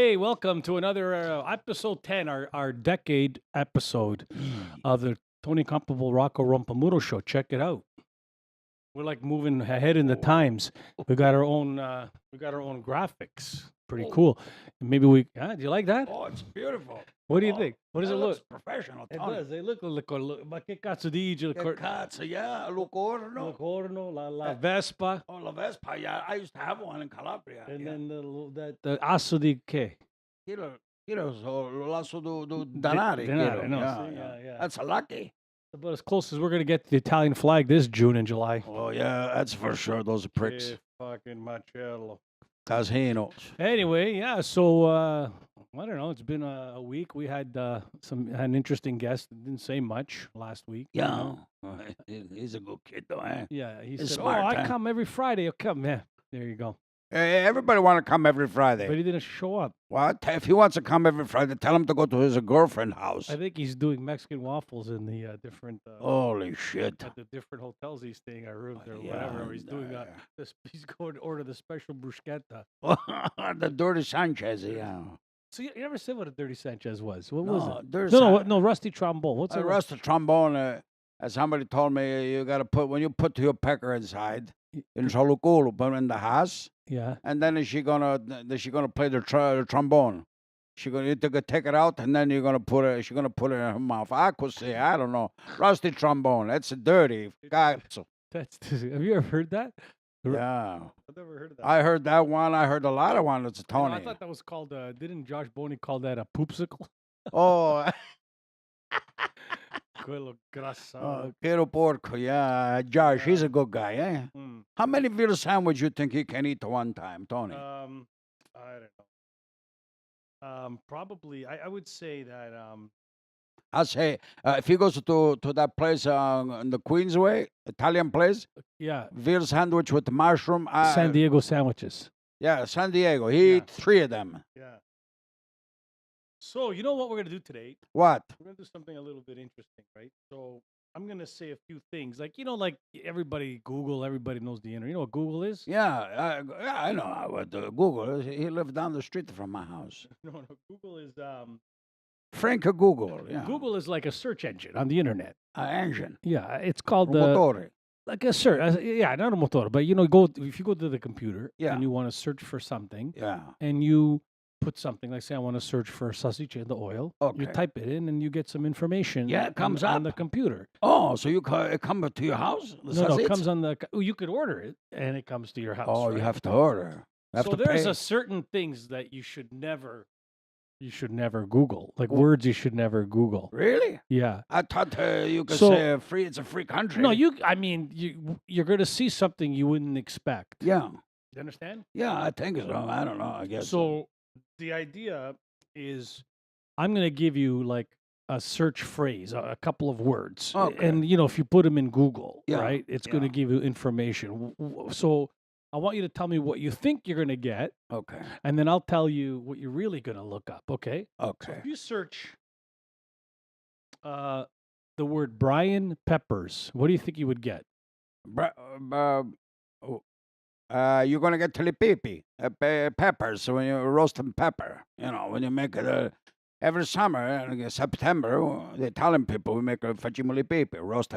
Hey, welcome to another episode 10, our decade episode Yee. of the Tony Campbell Rocco Rompamuro show. Check it out. We're like moving ahead in the Oh, times. We got our own graphics. Pretty oh, cool. Maybe do you like that? oh, it's beautiful. What do you Oh, think? What does that it looks look? professional, It Tony. does. They look. Ma che cazzo dici? Che cazzo, yeah, Il Lucorno. corno, la Uh, Vespa, oh, La Vespa, yeah, I used to have one in Calabria. and Yeah. then the asso di che? So lasso do danari, Denaro, kilo. no, Yeah, see, yeah. yeah. That's lucky. About as close as we're gonna get to the Italian flag this June and July. Oh, yeah, that's for sure. Those are pricks. Fucking Marcello. Casinos. Anyway, yeah. So I don't know. It's been a week. We had had an interesting guest. Didn't say much last week. you Yeah. know? He's a good kid, though, eh? Yeah. He He's said, smart, "Oh, I huh? come every Friday. I'll come." Yeah. There you go. Hey, everybody want to come every But Friday. he didn't show up. What? If he wants to come every Friday, tell him to go to his girlfriend's house. I think he's doing Mexican waffles in the different Holy shit. at the different hotels he's staying at, rooms or Yeah, whatever. Or he's doing yeah. he's going to order the special bruschetta. The Dirty Sanchez, yeah. So you never said what a dirty Sanchez was. What was it? Dirty No, rusty trombone. What's I a rust the trombone. As somebody told me, you got to put, when you put your pecker inside, in Soluculu, put in the house, Yeah. and then is she gonna play the trombone? You take it out, and then she's gonna put it in her mouth. I could say, I don't know, rusty trombone. That's dirty. God, That's have you ever heard that? yeah. I've never heard of that. I heard that one. I heard a lot of ones. It's You know, Tony. I thought that was called. Didn't Josh Boney call that a poopsicle? Oh, Quello grasso. Quero porco. Yeah, Josh, he's a good guy, eh? Mm. How many veal sandwich you think he can eat at one time, Tony? I don't know. Probably. I would say that. I say if he goes to that place on the Queensway, Italian place, Yeah. veal sandwich with mushroom. San Diego sandwiches. Yeah, San Diego. He Yeah. eat 3 of them. Yeah. So you know what we're gonna do today? What? We're gonna do something a little bit interesting, right? So I'm gonna say a few things, like like everybody Google, everybody knows the internet. You know what Google is? Yeah, I know what Google is. He lived down the street from my house. No, Google is Frank Google. Yeah. Google is like a search engine on the internet. Engine. Yeah, it's called Motore. like a search. Yeah, not a motor, but if you go to the computer Yeah. and you want to search for something, Yeah. and you put something like, say, I want to search for sausage in the oil. You Okay. type it in and you get some information. Yeah, it comes on the up. computer. Oh, so it come to your house? The No, sausage? it comes on the. You could order it and it comes to your house. Oh, right? you have to order. You have So to there's pay. a certain things that you should never Google, like words you should never Google. Really? Yeah. I thought you could So- say free. It's a free country. No, I mean, you're going to see something you wouldn't expect. Yeah. You understand? Yeah, I think so. I don't know. I guess. So the idea is, I'm going to give you like a search phrase, a couple of words, Okay. and if you put them in Google, Yeah, right, it's going to yeah. give you information. So I want you to tell me what you think you're going to get, Okay. and then I'll tell you what you're really going to look up. Okay? So Okay. if you search the word Brian Peppers, what do you think you would get? You're gonna get tilipipi, peppers. So when you roast them pepper, when you make it every summer, September, the Italian people we make a faccimulipipi, roast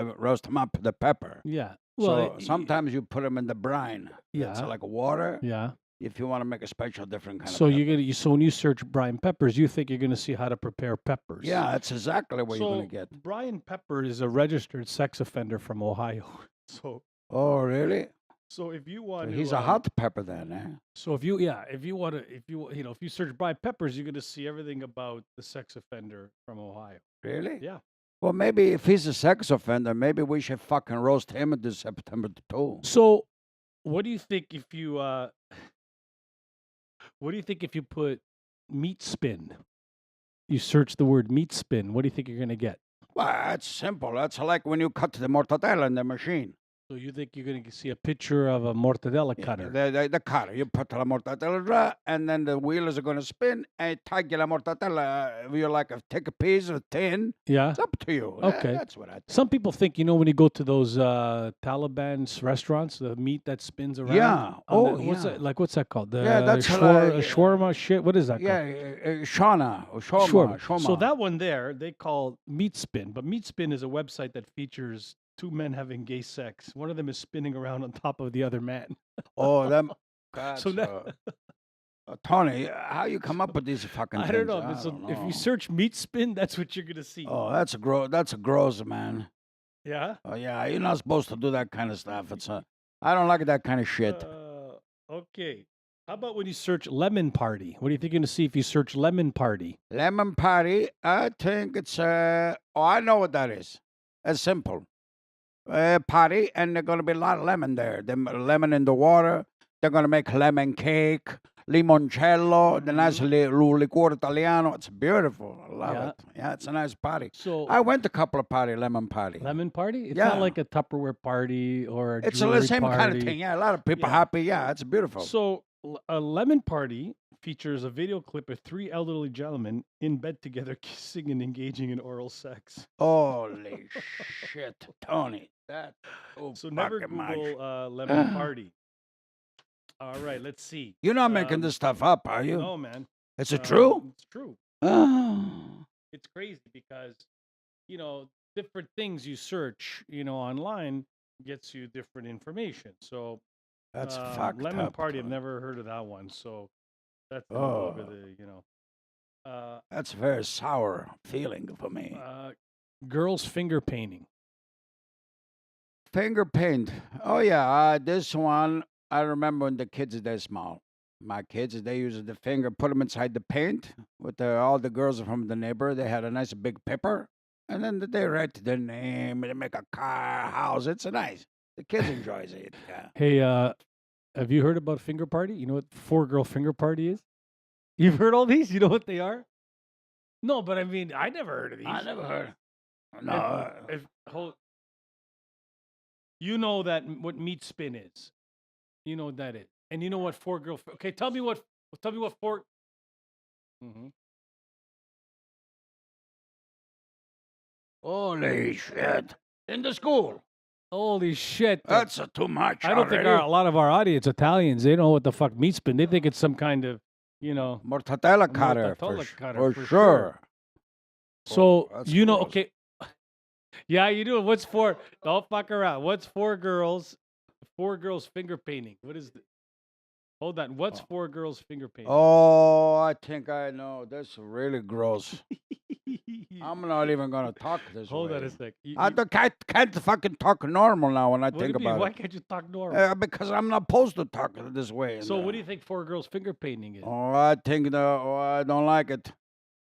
them up the pepper. Yeah. So sometimes you put them in the brine. It's Yeah. like water. Yeah. If you want to make a special different kind So of you're pepper. gonna so when you search Brian Peppers, you think you're gonna see how to prepare peppers. Yeah, that's exactly what you're So gonna get. Brian Pepper is a registered sex offender from Ohio. Oh, really? So if you So want he's to, a hot pepper then, eh? So if you want to, if you search Brian Peppers, you're gonna see everything about the sex offender from Ohio. Really? Yeah. Well, maybe if he's a sex offender, maybe we should fucking roast him this September too. So what do you think if you put meat spin? You search the word meat spin. What do you think you're gonna get? Well, that's simple. That's like when you cut the mortadella in the machine. So you think you're gonna see a picture of a mortadella Yeah, cutter? the cutter. You put la mortadella, and then the wheels are going to spin, and tag la mortadella. You like take a piece of tin. Yeah. It's up to you. Okay. That's what I think. Some people think, when you go to those Taliban's restaurants, the meat that spins around. Yeah. on Oh, what's yeah. that? Like what's that called? The Yeah, that's shawarma shit. What is that Yeah, called? shawarma, Shawarma. So shawarma. that one there, they call Meat Spin, but Meat Spin is a website that features two men having gay sex. One of them is spinning around on top of the other man. Oh, them. That's, So now, Tony, how you come up with these fucking I things? don't know. But I so don't if you know. search Meat Spin, that's what you're gonna see. Oh, that's a gross, man. Yeah. Oh yeah, you're not supposed to do that kind of stuff. I don't like that kind of shit. Okay. How about when you search lemon party? What are you thinking to see if you search lemon party? Lemon party, I think it's I know what that is. It's simple. Party, and there's gonna be a lot of lemon there. The lemon in the water. They're gonna make lemon cake, limoncello, the nice liqueur italiano. It's beautiful. I love Yeah. it. Yeah, it's a nice party. So I went to a couple of lemon party. lemon party? It's Yeah. not like a Tupperware party or a It's jewelry the same kind party. of thing. Yeah, a lot of people Yeah. happy. Yeah, it's beautiful. So a lemon party features a video clip of three elderly gentlemen in bed together, kissing and engaging in oral sex. Holy shit, Tony. That's So never fucking much. Google lemon party. All right, let's see. You're not making this stuff up, are you? No, man. Is it true? It's true. Oh. It's crazy because, different things you search, online gets you different information. So That's fucked lemon up. party, I've Tony. never heard of that one. So that's gonna go over Oh. the. That's a very sour feeling for me. Girls finger painting. Finger paint. Oh yeah, this one I remember when the kids they're small. My kids they use the finger, put them inside the paint with all the girls from the neighbor. They had a nice big paper, and then they write their name. They make a car, house. It's nice. The kids enjoys it. Yeah. Hey, have you heard about finger party? You know what 4-girl finger party is? You've heard all these? You know what they are? No, but I mean, I never heard of these. I never heard. No. You know what meat spin is. You know what that is, and you know what 4-girl. Okay, tell me what 4. Mm-hmm. Holy shit! In the school. Holy shit! That's too much. I don't think already. a lot of our audience, Italians, they know what the fuck meat spin. They think it's some kind of, Mortadella cutter, mortadella cutter, for for sure. sure. So that's gross. okay. Yeah, you do it. What's 4? Don't fuck around. What's 4 girls? 4 girls finger painting. What is? Hold on. What's 4 girls finger painting? Oh, I think I know. That's really gross. I'm not even gonna talk this Hold way. on a sec. I can't fucking talk normal now when I What do you think mean? about Why it. can't you talk normal? Because I'm not supposed to talk this way. So what do you think 4 girls finger painting is? Oh, I think I don't like it.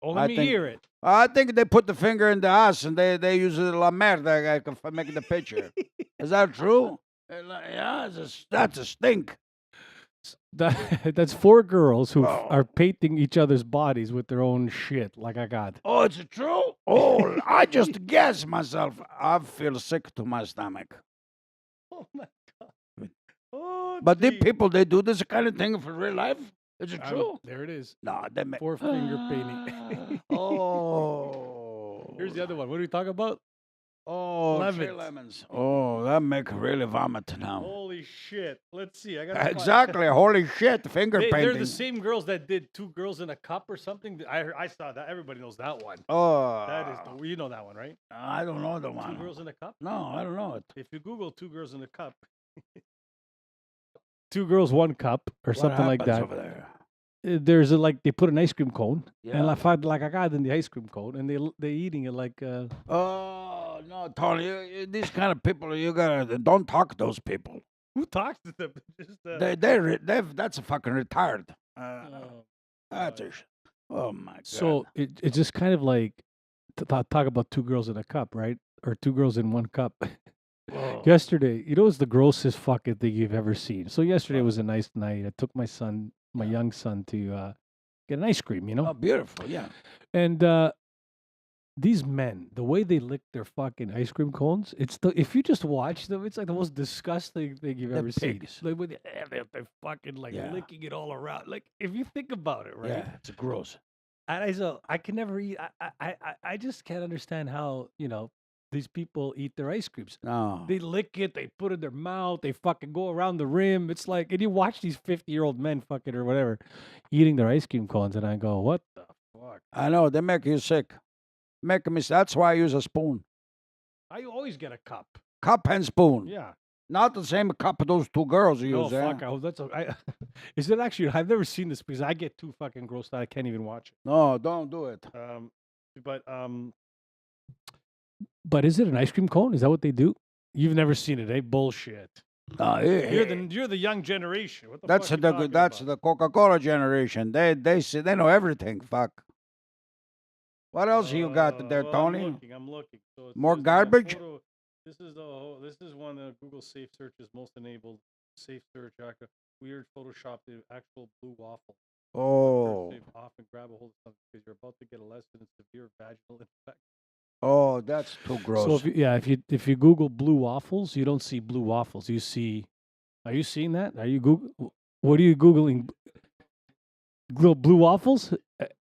Oh, let me hear it. I think they put the finger in the ass and they use la merda to make the picture. Is that true? Yeah, that's a stink. That's 4 girls who Oh. are painting each other's bodies with their own shit. Like I got. Oh, it's true? Oh, I just guess myself. I feel sick to my stomach. Oh my god. Oh, But the gee. people, they do this kind of thing for real life? Is it I'm- true? There it is. No, they make 4 finger painting. Oh. Here's the other one. What are we talking about? Oh, Lemons. lemons. Oh, that make really vomit now. Holy shit. Let's see. I got Exactly. Holy shit. Finger They're painting. the same girls that did 2 girls in a cup or something. I saw that. Everybody knows that one. Oh. That is you know that one, right? I don't know the 2 one. girls in a cup. No, I don't know it. If you Google 2 girls in a cup, 2 girls, 1 cup, or What something like happens that. over there? There's they put an ice cream cone Yeah. and like a guy in the ice cream cone, and they're eating it like. Oh, no, Tony. These kind of people, you gotta don't talk to those people. Who talks to them? Just, That's a fucking retard. oh, That's a oh my god. so it's just kind of like talk about 2 girls in a cup, right? Or 2 girls in 1 cup. Whoa. Yesterday, it was the grossest fucking thing you've ever seen. So yesterday was a nice night. I took my young son, to get an ice cream, Oh, beautiful. Yeah. and these men, the way they lick their fucking ice cream cones, if you just watch them, it's like the most disgusting thing you've They're ever seen. pigs. Like when they're fucking like Yeah. licking it all around. Like if you think about it, right? Yeah, it's gross. And I can never eat. I just can't understand how these people eat their ice creams. No. They lick it, they put it in their mouth, they fucking go around the rim. It's like, and you watch these 50-year-old men fucking or whatever eating their ice cream cones, and I go, what the fuck? I know, they make you sick. That's why I use a spoon. I always get a cup. Cup and spoon. Yeah. Not the same cup those two girls No, use. eh? fuck. Is it actually? I've never seen this because I get too fucking grossed out. I can't even watch it. No, don't do it. But is it an ice cream cone? Is that what they do? You've never seen it, eh? Bullshit. No, You're the young generation. What the that's fuck you talking about? the Coca-Cola generation. They know everything. Fuck. What else you got there, well, Tony? I'm looking. So More there's the garbage? photo- This is one of Google Safe Search's most enabled safe search. Weird Photoshop the actual blue waffle. Oh, Safe off and grab a hold of something because you're about to get a lesson in severe vaginal infection. oh, that's too gross. So if you Google blue waffles, you don't see blue waffles. You see, are you seeing that? Are you Google? What are you googling? Blue waffles?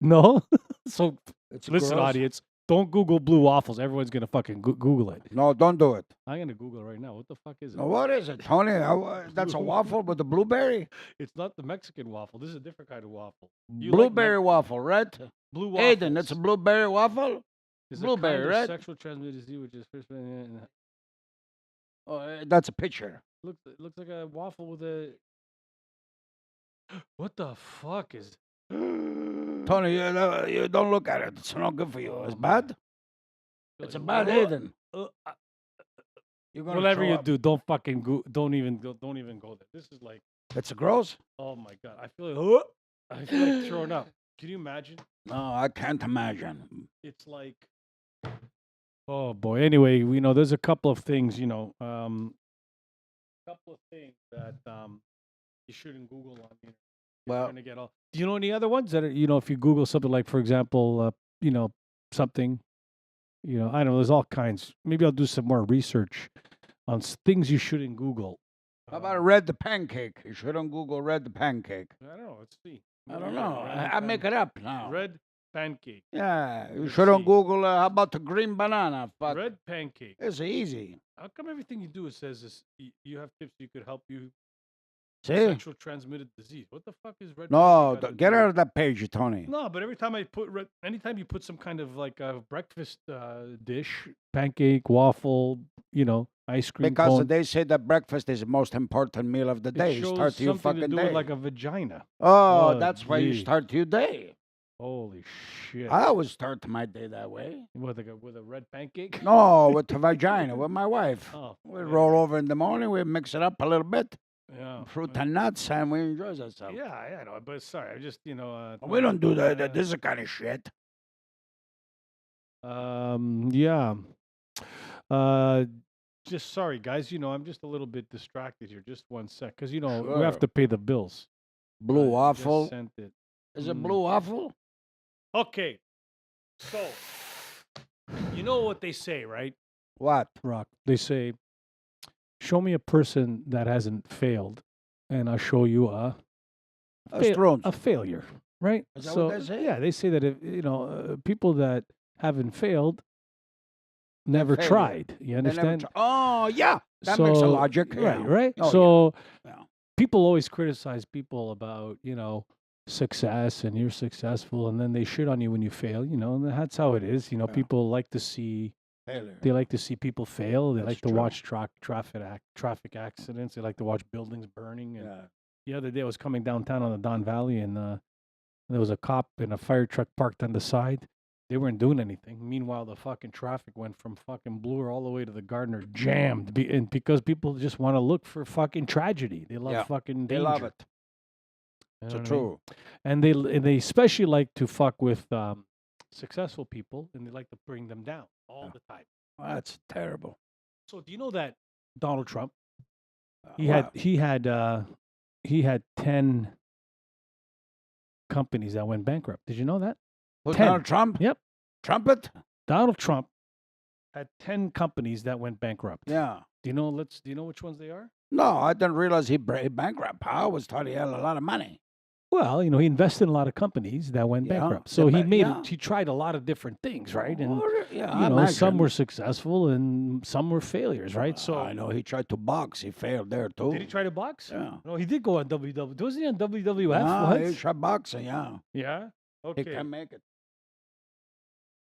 No. So It's listen, gross. audience, don't Google blue waffles. Everyone's gonna fucking Google it. No, don't do it. I'm gonna Google it right now. What the fuck is it? No, what is it, Tony? That's a waffle with a blueberry? It's not the Mexican waffle. This is a different kind of waffle. You like Blueberry waffle, right? Blue waffles. Aiden, it's a blueberry waffle? It's blueberry, a kind right? of sexual transmitted disease, which is first. Oh, that's a picture. It looks like a waffle with a. What the fuck is? Tony, you don't look at it. It's not good for you. It's bad? It's a bad Aiden. You're gonna Whatever throw you up. do, don't fucking don't even go there. This is like, It's gross? oh my god, I feel like throwing up. Can you imagine? No, I can't imagine. It's like, oh boy. Anyway, we know there's a couple of things, that you shouldn't Google on the internet. You're Well, gonna get all. Do you know any other ones that are, if you Google something like, for example, something, I don't know. There's all kinds. Maybe I'll do some more research on things you shouldn't Google. how about Red the Pancake? You shouldn't Google Red the Pancake. I don't know. Let's see. I don't know. I make it up now. Red pancake. Yeah, you Let's shouldn't see. Google, how about the green banana? Fuck. Red pancake. It's easy. How come everything you do it says this? You have tips you could help you See? sexual transmitted disease. What the fuck is red? No, pancake got to get do out with- of that page, Tony. No, but every time anytime you put some kind of like a breakfast dish, pancake, waffle, ice cream Because cone, they say that breakfast is the most important meal of the it day. shows Start your something to fucking do day. with like a vagina. Oh, Oh, that's why you gee. start your day. Holy shit! I always start my day that way. With a red pancake? No, with the vagina, with my wife. Oh, We yeah, roll over in the morning, we mix it up a little bit, yeah, fruit yeah. and nuts, and we enjoy ourselves. Yeah, I know, but sorry, I just We don't do that. This is kind of shit. Yeah. Just sorry, guys. I'm just a little bit distracted here. Just one sec, because we have Sure. to pay the bills. Blue I just waffle. sent it. Is it Mm. blue waffle? Okay, so you know what they say, right? What? Rock. They say, "Show me a person that hasn't failed, and I'll show you a Strones. failure." Right? Is that so what they say? yeah, they say that if people that haven't failed never failure. tried. You They never understand? Oh, yeah. That makes a So- logic. Right, Yeah. right. Oh, yeah. So Yeah. people always criticize people about, success and you're successful, and then they shit on you when you fail, and that's how it is. Yeah. People like to see Failure. they like to see people fail. They That's like to true. watch traffic accidents. They like to watch buildings burning. And Yeah. the other day I was coming downtown on the Don Valley, and there was a cop in a fire truck parked on the side. They weren't doing anything. Meanwhile, the fucking traffic went from fucking Bloor all the way to the Gardner, jammed. And because people just want to look for fucking tragedy. They love Yeah, fucking They danger. love it. You It's know what I mean? true. And they especially like to fuck with successful people, and they like to bring them down all Yeah. the time. That's terrible. So do you know that Donald Trump, Wow. he had 10 companies that went bankrupt. Did you know that? Who's 10. Donald Trump? Yep. Trumpet? Donald Trump had 10 companies that went bankrupt. Yeah. Do you know? Do you know which ones they are? No, I didn't realize he bankrupt. I always thought he had a lot of money. Well, he invested in a lot of companies that went Yeah, bankrupt. the So he ba- made yeah. he tried a lot of different things, right? And Yeah, I some imagine. were successful and some were failures, right? So I know he tried to box. He failed there too. did he try to box? Yeah. No, he did go on WW. Wasn't he on WWF Yeah, he once? tried boxing. Yeah. Yeah. He Okay. can make it.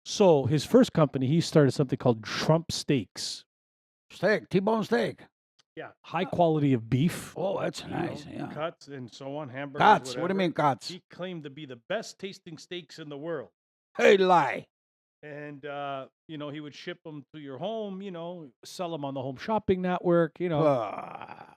So his first company, he started something called Trump Steaks. Steak, T-bone steak. Yeah. High quality of beef. Oh, that's you know, nice. Yeah. Cuts and so on, hamburgers. Cuts. What do you whatever. mean cuts? He claimed to be the best tasting steaks in the world. Hey, lie. And he would ship them to your home, sell them on the Home Shopping Network, What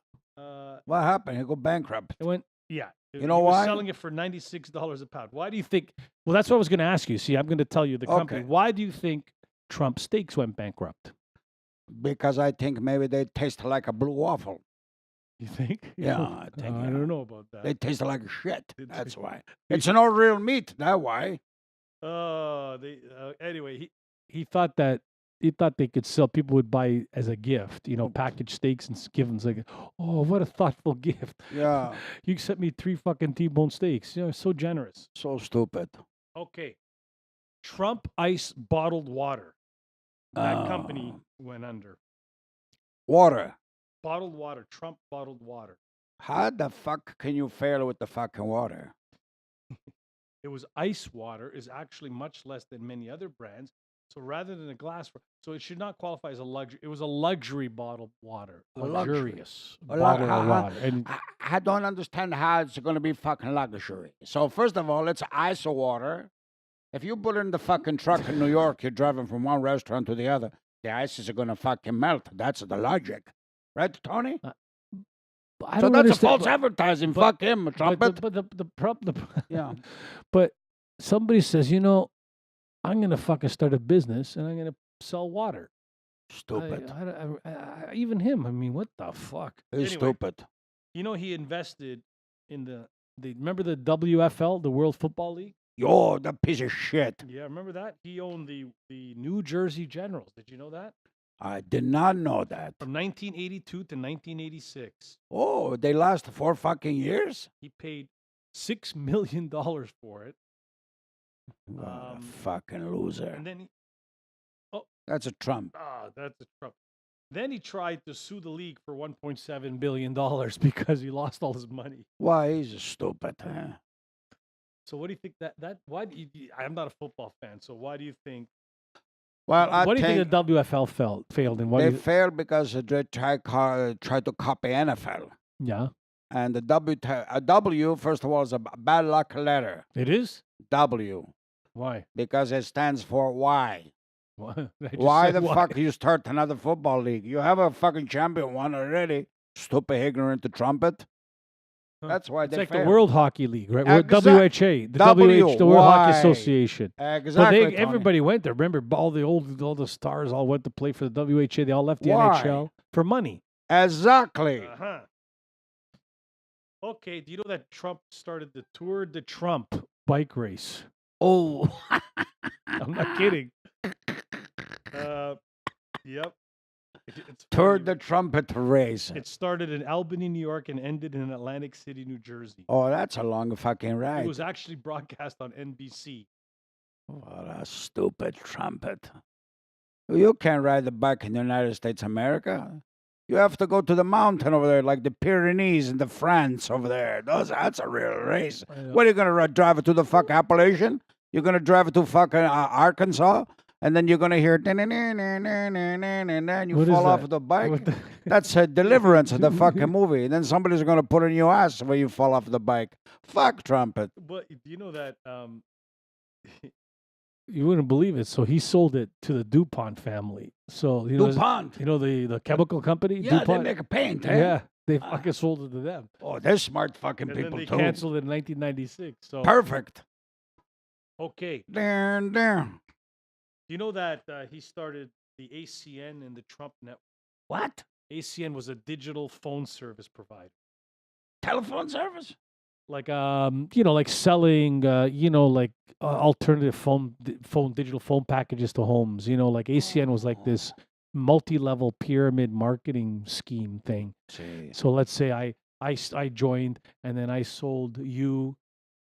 happened? He go bankrupt. it went, yeah. You know he was why? selling it for $96 a pound. Why do you think? Well, that's what I was going to ask you. See, I'm going to tell you the company. Okay. Why do you think Trump Steaks went bankrupt? Because I think maybe they taste like a blue waffle. You think? Yeah, I think. I yeah. don't know about that. They taste like shit. They That's taste- why. It's no real meat. That's why. Anyway, he thought they could sell. People would buy as a gift, packaged steaks and give them like, oh, what a thoughtful gift. Yeah. You sent me 3 fucking T-bone steaks. So generous. So stupid. Okay. Trump Ice bottled water. That company Oh. went under. Water. Bottled water. Trump bottled water. How the fuck can you fail with the fucking water? It was ice water. Is actually much less than many other brands. So rather than a glass, so it should not qualify as a luxury. It was a luxury bottled water. A luxury. Luxurious A lu- bottle how- of how- water. And I don't understand how it's going to be fucking luxury. So first of all, it's ice water. If you put it in the fucking truck in New York, you're driving from one restaurant to the other, the ices are going to fucking melt. That's the logic. Right, Tony? I So don't that's a understand, false advertising. but- Fuck him, but trumpet. Yeah. But somebody says, I'm gonna fucking start a business and I'm gonna sell water. Stupid. Even him. I mean, what the fuck? He's Anyway, stupid. he invested in the remember the WFL, the World Football League? Yo, that piece of shit. Yeah, remember that? He owned the New Jersey Generals. Did you know that? I did not know that. From 1982 to 1986, Oh, they last 4 fucking years? he paid $6 million for it, What a Um, fucking loser. and then That's a Trump. that's a Trump. Then he tried to sue the league for $1.7 billion because he lost all his money. Why, he's stupid. Huh? So what do you think that why do you, I'm not a football fan, so why do you think Well, I what do you think think the WFL failed and what they do you, failed because they tried to copy NFL. yeah, And the W, first of all, is a bad luck letter. it is? W, Why? because it stands for why. Why, I just Why said the fuck you start another football league? You have a fucking champion one already. Stupid, ignorant trumpet. Huh. That's why It's they like failed. the World Hockey League, right? Or Exact- WHA, the W, the World Hockey why? Association. Exactly. But Tony. everybody went there. Remember, all the stars all went to play for the WHA. They all left the Why? NHL for money. Exactly. Uh-huh. Okay, do you know that Trump started the Tour de Trump bike race? Oh. I'm not kidding. Yep. It's Tour funny. the trumpet race. It started in Albany, New York, and ended in Atlantic City, New Jersey. Oh, that's a long fucking It ride. was actually broadcast on NBC. What a stupid trumpet. You can't ride the bike in the United States of America. You have to go to the mountain over there, like the Pyrenees in the France over there. That's a real race. I know. What are you going to drive it to the fuck Appalachian? You're going to drive it to fucking Arkansas? And then you're going to hear, and you What is fall off that? the bike. What the- That's a Deliverance of the fucking movie. And then somebody's going to put it in your ass when you fall off the bike. Fuck trumpet. But do you know that you wouldn't believe it? So he sold it to the DuPont family. So DuPont. the chemical company. Yeah, DuPont. they make a paint, eh? Yeah, they fucking sold it to them, Oh, they're smart fucking and people then they too. canceled it in 1996. So Perfect. okay, There. you know that he started the ACN and the Trump Network. What? ACN was a digital phone service provider. Telephone service? like selling like alternative digital phone packages to homes. Like ACN was like this Oh, multi-level pyramid marketing scheme thing. see. So let's say I joined, and then I sold you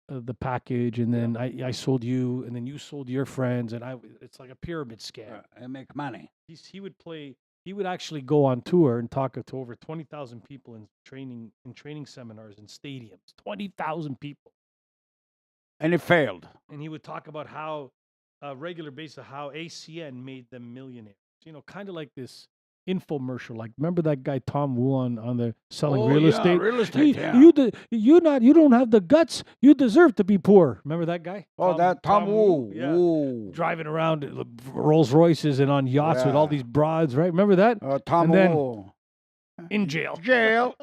the package, and Yeah. then I sold you, and then you sold your friends, and it's like a pyramid scam. And make money. He would actually go on tour and talk to over 20,000 people in training seminars in stadiums. 20,000 people. And it failed. And he would talk about how regular basis how ACN made them millionaires. Kind of like this infomercial. Like, remember that guy Tom Wu on the selling Oh, real yeah, estate? real estate, yeah. You don't have the guts. You deserve to be poor. Remember that guy? Oh, that Tom Wu. Yeah, Woo. driving around Rolls Royces and on yachts with all Yeah. these broads, right? Remember that? Tom And then Wu. in jail, Jail.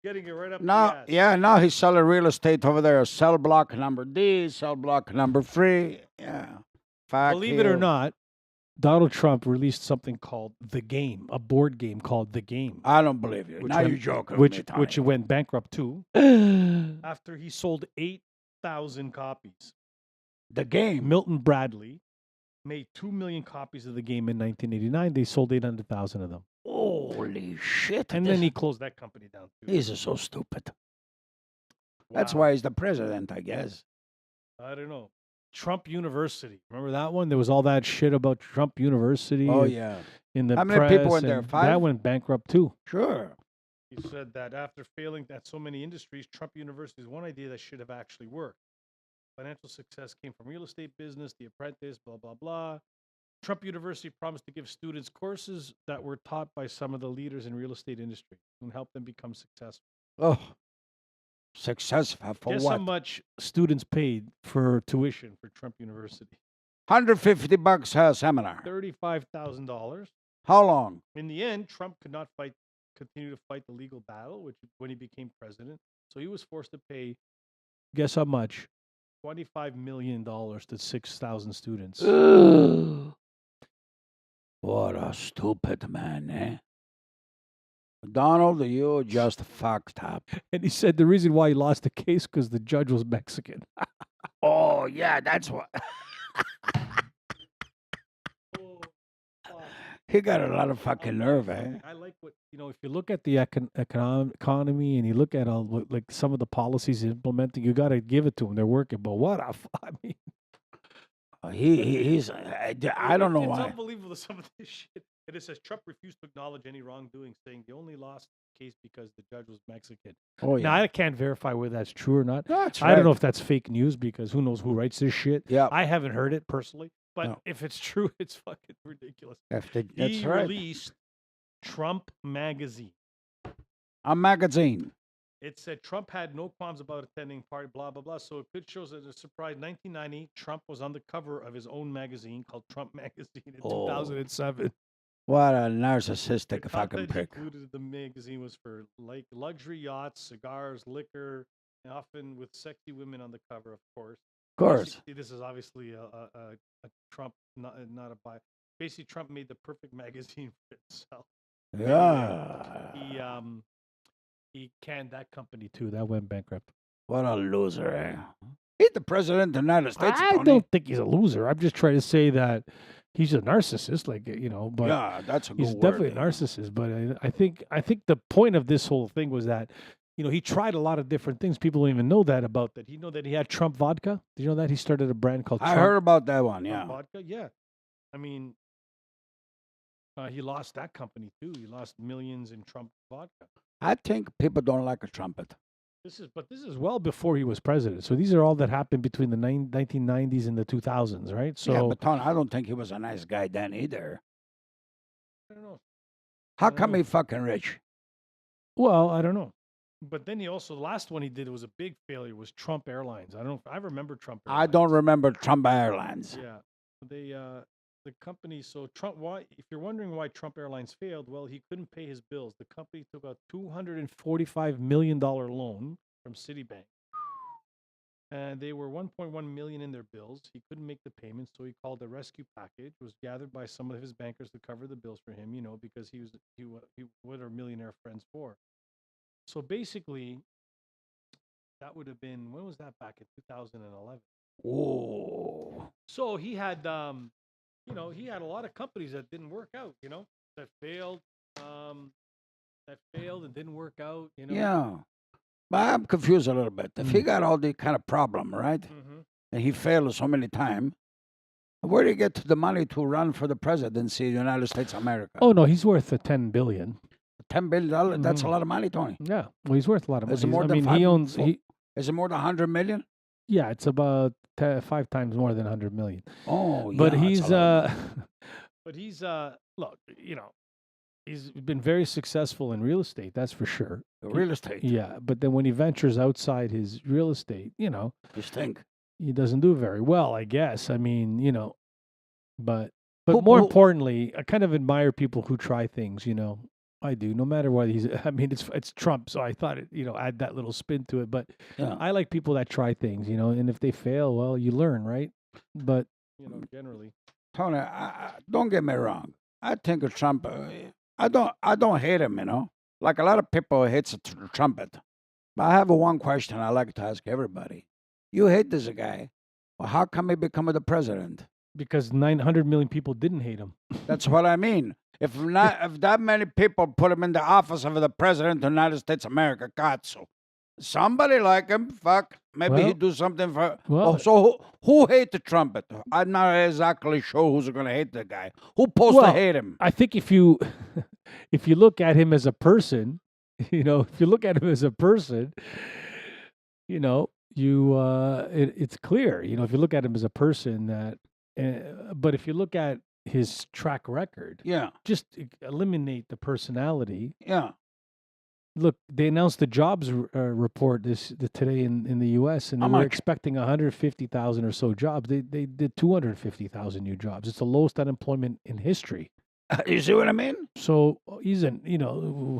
getting it right up the Now, ass. yeah, now he's selling real estate over there. Cell block number D, cell block number 3. Yeah. Fuck Believe it or you. not, Donald Trump released something called The Game, a board game called The Game, I don't believe you. Which Now went- you're joking with me, which Tony. went bankrupt too after he sold 8,000 copies. The game. Milton Bradley made 2 million copies of The Game in 1989. They sold 800,000 of them, Holy shit. and then he closed that company down too. He's so stupid. That's Wow. why he's the president, I guess. I don't know. Trump University. Remember that one? There was all that shit about Trump University. Oh, yeah. In the How many people press, went there? and 5? That went bankrupt too. Sure. He said that after failing at so many industries, Trump University is one idea that should have actually worked. Financial success came from real estate business, The Apprentice, blah, blah, blah. Trump University promised to give students courses that were taught by some of the leaders in real estate industry and help them become successful. Oh. Successful for Guess what? how much students paid for tuition for Trump University? $150 a seminar. $35,000. How long? In the end, Trump could not continue to fight the legal battle, which when he became president. So he was forced to pay, guess how much? $25 million to 6,000 students. What a stupid man, eh? Donald, you just fucked up. And he said the reason why he lost the case because the judge was Mexican. Oh, yeah, that's what. He got a lot of fucking nerve, eh? I like what, if you look at the economy and you look at all like some of the policies he's implementing, you got to give it to him. They're working. But I mean, He's. I don't know it's why. unbelievable, some of this shit. And it says Trump refused to acknowledge any wrongdoing, saying they only lost the case because the judge was Mexican. Oh, yeah. Now, I can't verify whether that's true or not. That's I don't know right. if that's fake news because who knows who writes this shit. Yeah. I haven't heard it personally, but No. if it's true, it's fucking ridiculous. That's He right. released Trump Magazine. A magazine. It said Trump had no qualms about attending party, blah, blah, blah. So it shows as a surprise. 1990, Trump was on the cover of his own magazine called Trump Magazine in Oh. 2007. What a narcissistic The fucking content prick. included the magazine was for like luxury yachts, cigars, liquor, and often with sexy women on the cover, of course. Of course. Basically, this is obviously a Trump, not a buy. Basically, Trump made the perfect magazine for himself. Yeah. He canned that company too. That went bankrupt. What a loser, eh? He's the president of the United States, I Tony. don't think he's a loser. I'm just trying to say that he's a narcissist, but Yeah, that's a good he's word. definitely a narcissist. But I think the point of this whole thing was that he tried a lot of different things. People don't even know that about that. You know that he had Trump vodka. Did you know that he started a brand called I Trump heard about that one, Trump yeah. vodka? Yeah, I mean, he lost that company too. He lost millions in Trump vodka. I think people don't like a trumpet. This is well before he was president. So these are all that happened between the 1990s and the 2000s, right? So Yeah, but Tony, I don't think he was a nice guy then either. I don't know. How I don't come know. he fucking rich? Well, I don't know. But then the last one he did was a big failure. Was Trump Airlines? I don't know. I remember Trump Airlines. I don't remember Trump Airlines. Yeah, they the company. So Trump. Why? If you're wondering why Trump Airlines failed, well, he couldn't pay his bills. The company took a $245 million loan from Citibank, and they were 1.1 million in their bills. He couldn't make the payments, so he called a rescue package. Was gathered by some of his bankers to cover the bills for him. Because he what are millionaire friends for? So basically, That would have been, when was that, back in 2011? Oh, So he had, he had a lot of companies that didn't work out, that failed, and didn't work out. yeah. But I'm confused a little bit. If he got all the kind of problem, right, Mm-hmm. and he failed so many times, where do you get the money to run for the presidency of the United States of America? Oh no, he's worth $10 billion. $10 billion? That's a Mhm. lot of money, Tony. Yeah, well, he's worth a lot of money. Is it more I than mean, five? he owns. Is it more than 100 million? Yeah, it's about 5 times more than 100 million. Oh, yeah. But that's he's, a lot of but he's, look, he's been very successful in real estate. That's for sure. money. Real estate. Yeah, but then when he ventures outside his real estate, You stink. he doesn't do very well, I guess. I mean, but Who- more who- importantly, I kind of admire people who try things. I do. No matter what he's. I mean, it's Trump, so I thought it. Add that little spin to it. But Yeah. I like people that try things. And if they fail, well, you learn, right? But generally, Tony, don't get me wrong. I think of Trump. I don't hate him. Like a lot of people hates the trumpet. But I have one question I like to ask everybody. You hate this guy. Well, how come he become the president? because 900 million people didn't hate him. That's what I mean. If that many people put him in the office of the president of the United States of America, God, so somebody like him, fuck, maybe Well- he'd do something for. Well- so who hate the trumpet? I'm not exactly sure who's gonna hate the guy. Who supposed to Well, hate him? I think if you if you look at him as a person, if you look at him as a person, it's clear. If you look at him as a person that, but if you look at his track record, Yeah, just eliminate the personality. yeah. Look, they announced the jobs report today in the U.S. and How they were much? expecting 150,000 or so jobs. They did 250,000 new jobs. It's the lowest unemployment in history. You see what I mean? So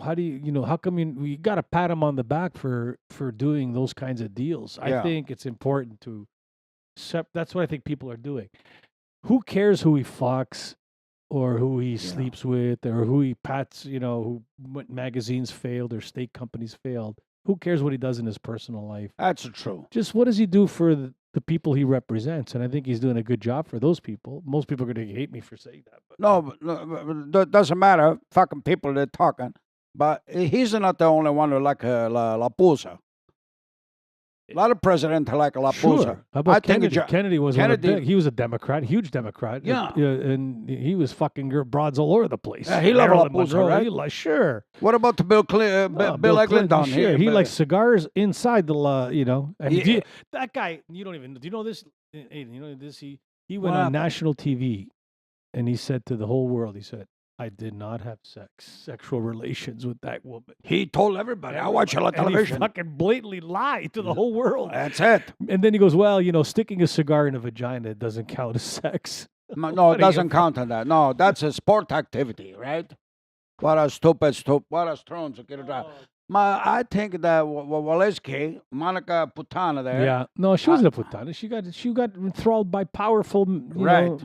how do how come you got to pat him on the back for doing those kinds of deals? I Yeah. think it's important to that's what I think people are doing. Who cares who he fucks or who he sleeps with or who he pats, what magazines failed or state companies failed. Who cares what he does in his personal life? That's true. Just what does he do for the people he represents? And I think he's doing a good job for those people. Most people are going to hate me for saying that. But No, but doesn't matter. Fucking people they're talking. But he's not the only one who like La Pusa. A lot of presidents like La Pusa. Sure. How about I think Kennedy? Kennedy was Kennedy- he was a Democrat, huge Democrat. Yeah. And he was fucking broads all over the place. Yeah, he loved La Marilyn Pusa, Monroe, right? he sure. What about the Bill Bill Clinton down sure. here? He But- likes cigars inside the And Yeah. that guy, you don't even do you know this? Aiden, you know this? He went What on happened? national TV and he said to the whole world, he said, I did not have sexual relations with that woman. He told everybody. I watch a lot of And he television. fucking blatantly lied to the whole world. That's it. And then he goes, well, sticking a cigar in a vagina doesn't count as sex. No, What it are you, doesn't count on that. No, that's a sport activity, right? What a stupid. What a strong to get it out. I think that Walensky, Monica Putana there. Yeah. No, she wasn't a putana. She got enthralled by powerful, Right.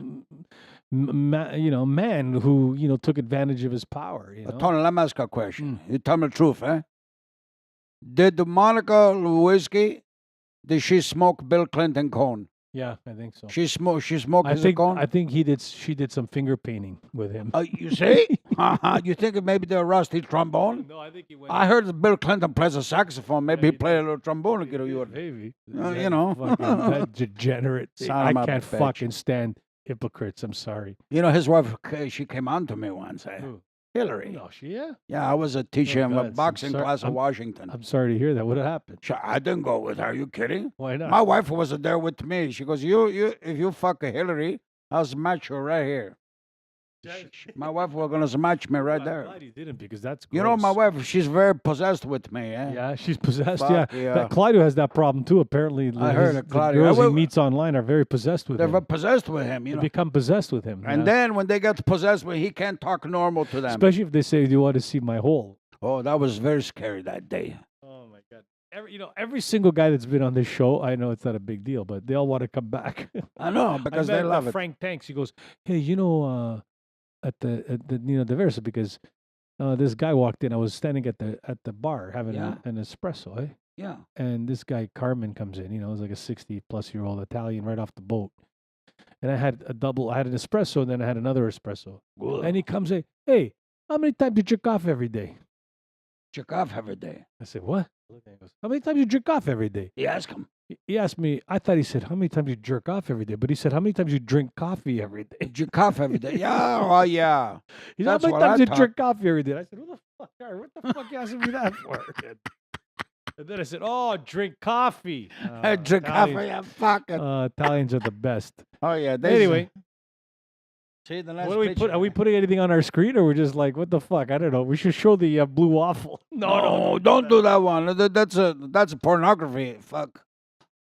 man who, took advantage of his power, Tony, let me ask you a question. You tell me the truth, eh? Did Monica Lewinsky, did she smoke Bill Clinton cone? Yeah, I think so. She smoked I his think cone? she did some finger painting with him. You see? You think maybe they're rusty trombone? No, I think he went. I heard that Bill Clinton plays a saxophone. Maybe he played a little trombone to get you. Maybe. That degenerate. Son of I a can't bitch. fucking stand hypocrites. I'm sorry. His wife, she came on to me once. Who? Hillary. No, yeah. Yeah, I was a teacher in God, a I'm boxing sorry- class in I'm- Washington. I'm sorry to hear that. What happened? I didn't go with her. Are you kidding? Why not? My wife was there with me. She goes, "You, if you fuck a Hillary, I'll smash you right here." My wife was gonna smash me right I'm there. glad he didn't because that's You know, my gross. wife, she's very possessed with me. Eh? Yeah, she's possessed. Fuck, yeah. yeah. That Claudio has that problem too. Apparently, I heard it, the Claudio. girls I he will- meets online are very possessed with They're him. possessed with him, They you know. become possessed with him. And yeah. then when they get possessed with, he can't talk normal to them. Especially if they say, "Do you want to see my hole?" Oh, that was very scary that day. Oh my god! Every single guy that's been on this show, I know it's not a big deal, but they all want to come back. I know because I they met, love it. Frank Tanks. He goes, "Hey, at the Diversa because this guy walked in. I was standing at the bar having Yeah. an espresso, eh? Yeah. and this guy Carmen comes in. You know, he's like a 60-plus-year-old Italian right off the boat. And I had I had an espresso, and then I had another espresso. And he comes in, hey, how many times you jerk off every day? Jerk off every day. I said, what? He goes, how many times you jerk off every day? You ask him. He asked me, I thought he said, how many times you jerk off every day? But he said, how many times you drink coffee every day? Jerk off every day. Yeah, oh yeah. He said, how That's many what times I you thought. jerk coffee every day? I said, what the fuck you asking me that for? And then I said, oh, drink coffee. Drink coffee. Yeah, fuck it. Italians are the best. Oh yeah. Anyway, See the last what do we picture. put? Are we putting anything on our screen, or we're just like, what the fuck? I don't know. We should show the blue waffle. No, don't do that one. That's a pornography. Fuck,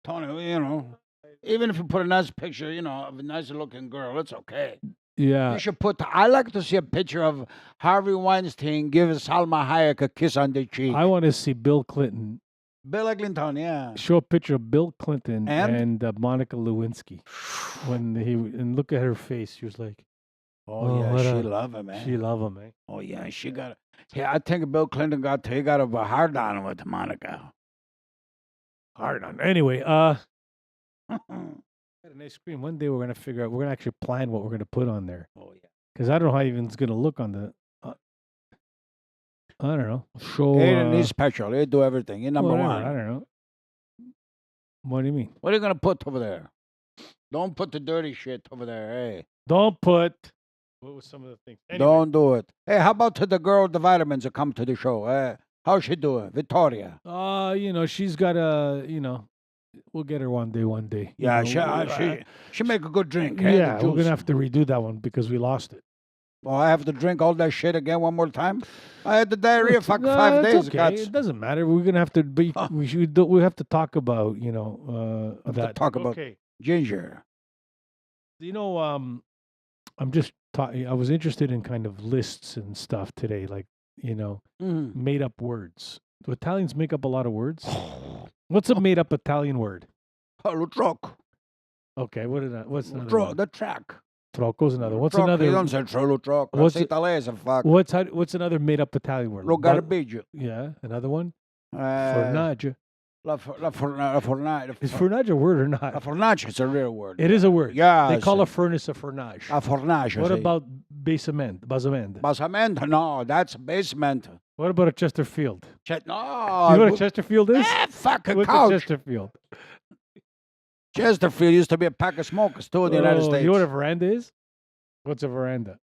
Tony. You know, even if you put a nice picture, you know, of a nice looking girl, it's okay. Yeah. You should put. I like to see a picture of Harvey Weinstein give Salma Hayek a kiss on the cheek. I want to see Bill Clinton. Bill Clinton, yeah. Show a picture of Bill Clinton And? and Monica Lewinsky. And look at her face. She was like, Oh, yeah, what she a- love him, man. she love him, eh? Oh yeah, she got. Yeah, I think Bill Clinton got a hard on with Monica. Hard on. Anyway, got a nice screen. One day we're gonna figure out. We're gonna actually plan what we're gonna put on there. Oh yeah. Because I don't know how even it's gonna look on the. I don't know. Show. Aiden is special. He do everything. He number whatever, one. I don't know. What do you mean? What are you gonna put over there? Don't put the dirty shit over there. Hey, Don't put. What was some of the things? Anyway, don't do it. Hey, how about to the girl with the vitamins that come to the show? How's she doing, Victoria? you know, she's got a. You know, we'll get her one day. You Yeah, know, she make a good drink. eh, the Yeah, we're juice. gonna have to redo that one because we lost it. Well, I have to drink all that shit again one more time. I had the diarrhea for 5 it's days. Okay. Guts. It doesn't matter. We're gonna have to. Be, Huh. we have to talk about. You know, Have to that. talk about- Okay. Ginger. You know, I'm just talking. I was interested in kind of lists and stuff today, like you know, Mm. made up words. Do Italians make up a lot of words? What's a made up Italian word? Lo truck. Okay, what's another Truck. one? The track. Trocco's another. What's Truck, another? You don't say lo truck. What's What's it- Italian? Fuck. What's another made up Italian word? Lo But- garbaggio. Yeah, another one. Uh, Fornaggio. La fornaggio. Is fornaggio a word or La not? fornaggio is a real word. It is a word. Yeah. They call a furnace a fornage. a fornaggio. What sì. about basement? Basamend. Basement? No, that's basement. What about a Chesterfield? No. You know what a Chesterfield is? Fucking What's a couch. Chesterfield? Chesterfield used to be a pack of smokers too in the United States. You know what a veranda is? What's a veranda?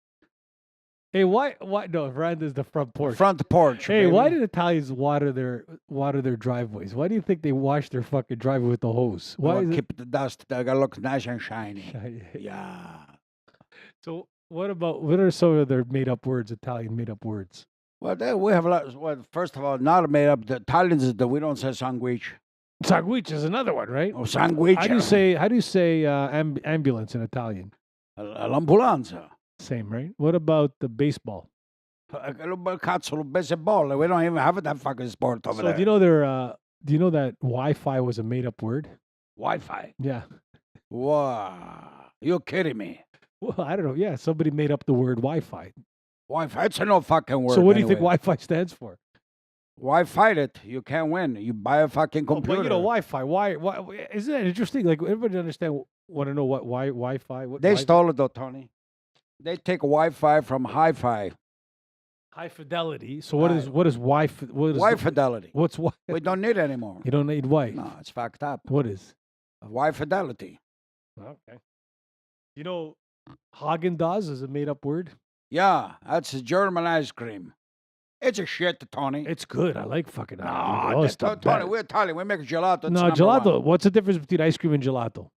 Hey, why? No, veranda is the front porch. Front porch. Hey, why baby. did Italians water their driveways? Why do you think they wash their fucking driveway with the hose? Why Oh, is keep the dust? They gotta look nice and shiny. it? Yeah. So what are some of their made up words? Italian made up words. Well, we have a lot. Well, first of all, not made up. The Italians is that we don't say sandwich. Sandwich is another one, right? Oh, sandwich. How do you say ambulance in Italian? L'ambulanza. Same, right? What about the baseball? Cazzo, baseball. We don't even have that fucking sport over So there. do you know that Wi-Fi was a made up word? Wi-Fi. Yeah. Wow. You're kidding me. Well, I don't know. Yeah, somebody made up the word Wi-Fi. Wi-Fi. It's a no fucking word. So what do you think anyway. Wi-Fi stands for? Wi-Fi it. You can't win. You buy a fucking Oh, computer. but you know Wi-Fi. Why? Isn't that interesting? Like everybody want to know why Wi-Fi? What They Wi-Fi? stole it though, Tony. They take Wi-Fi from Hi-Fi. High fidelity. So what is Right. what is Wi-Fi? What is Wi Fidelity. What's Wi? We don't need it anymore. You don't need Wi. No, it's fucked up. What is? Wi Fidelity. Okay. You know, Haagen Dazs is a made-up word. Yeah, that's a German ice cream. It's a shit, Tony. It's good. I like fucking. No, Haagen-Dazs. It's the Tony, best. we're Italian. We make gelato. It's No, number gelato. one. What's the difference between ice cream and gelato?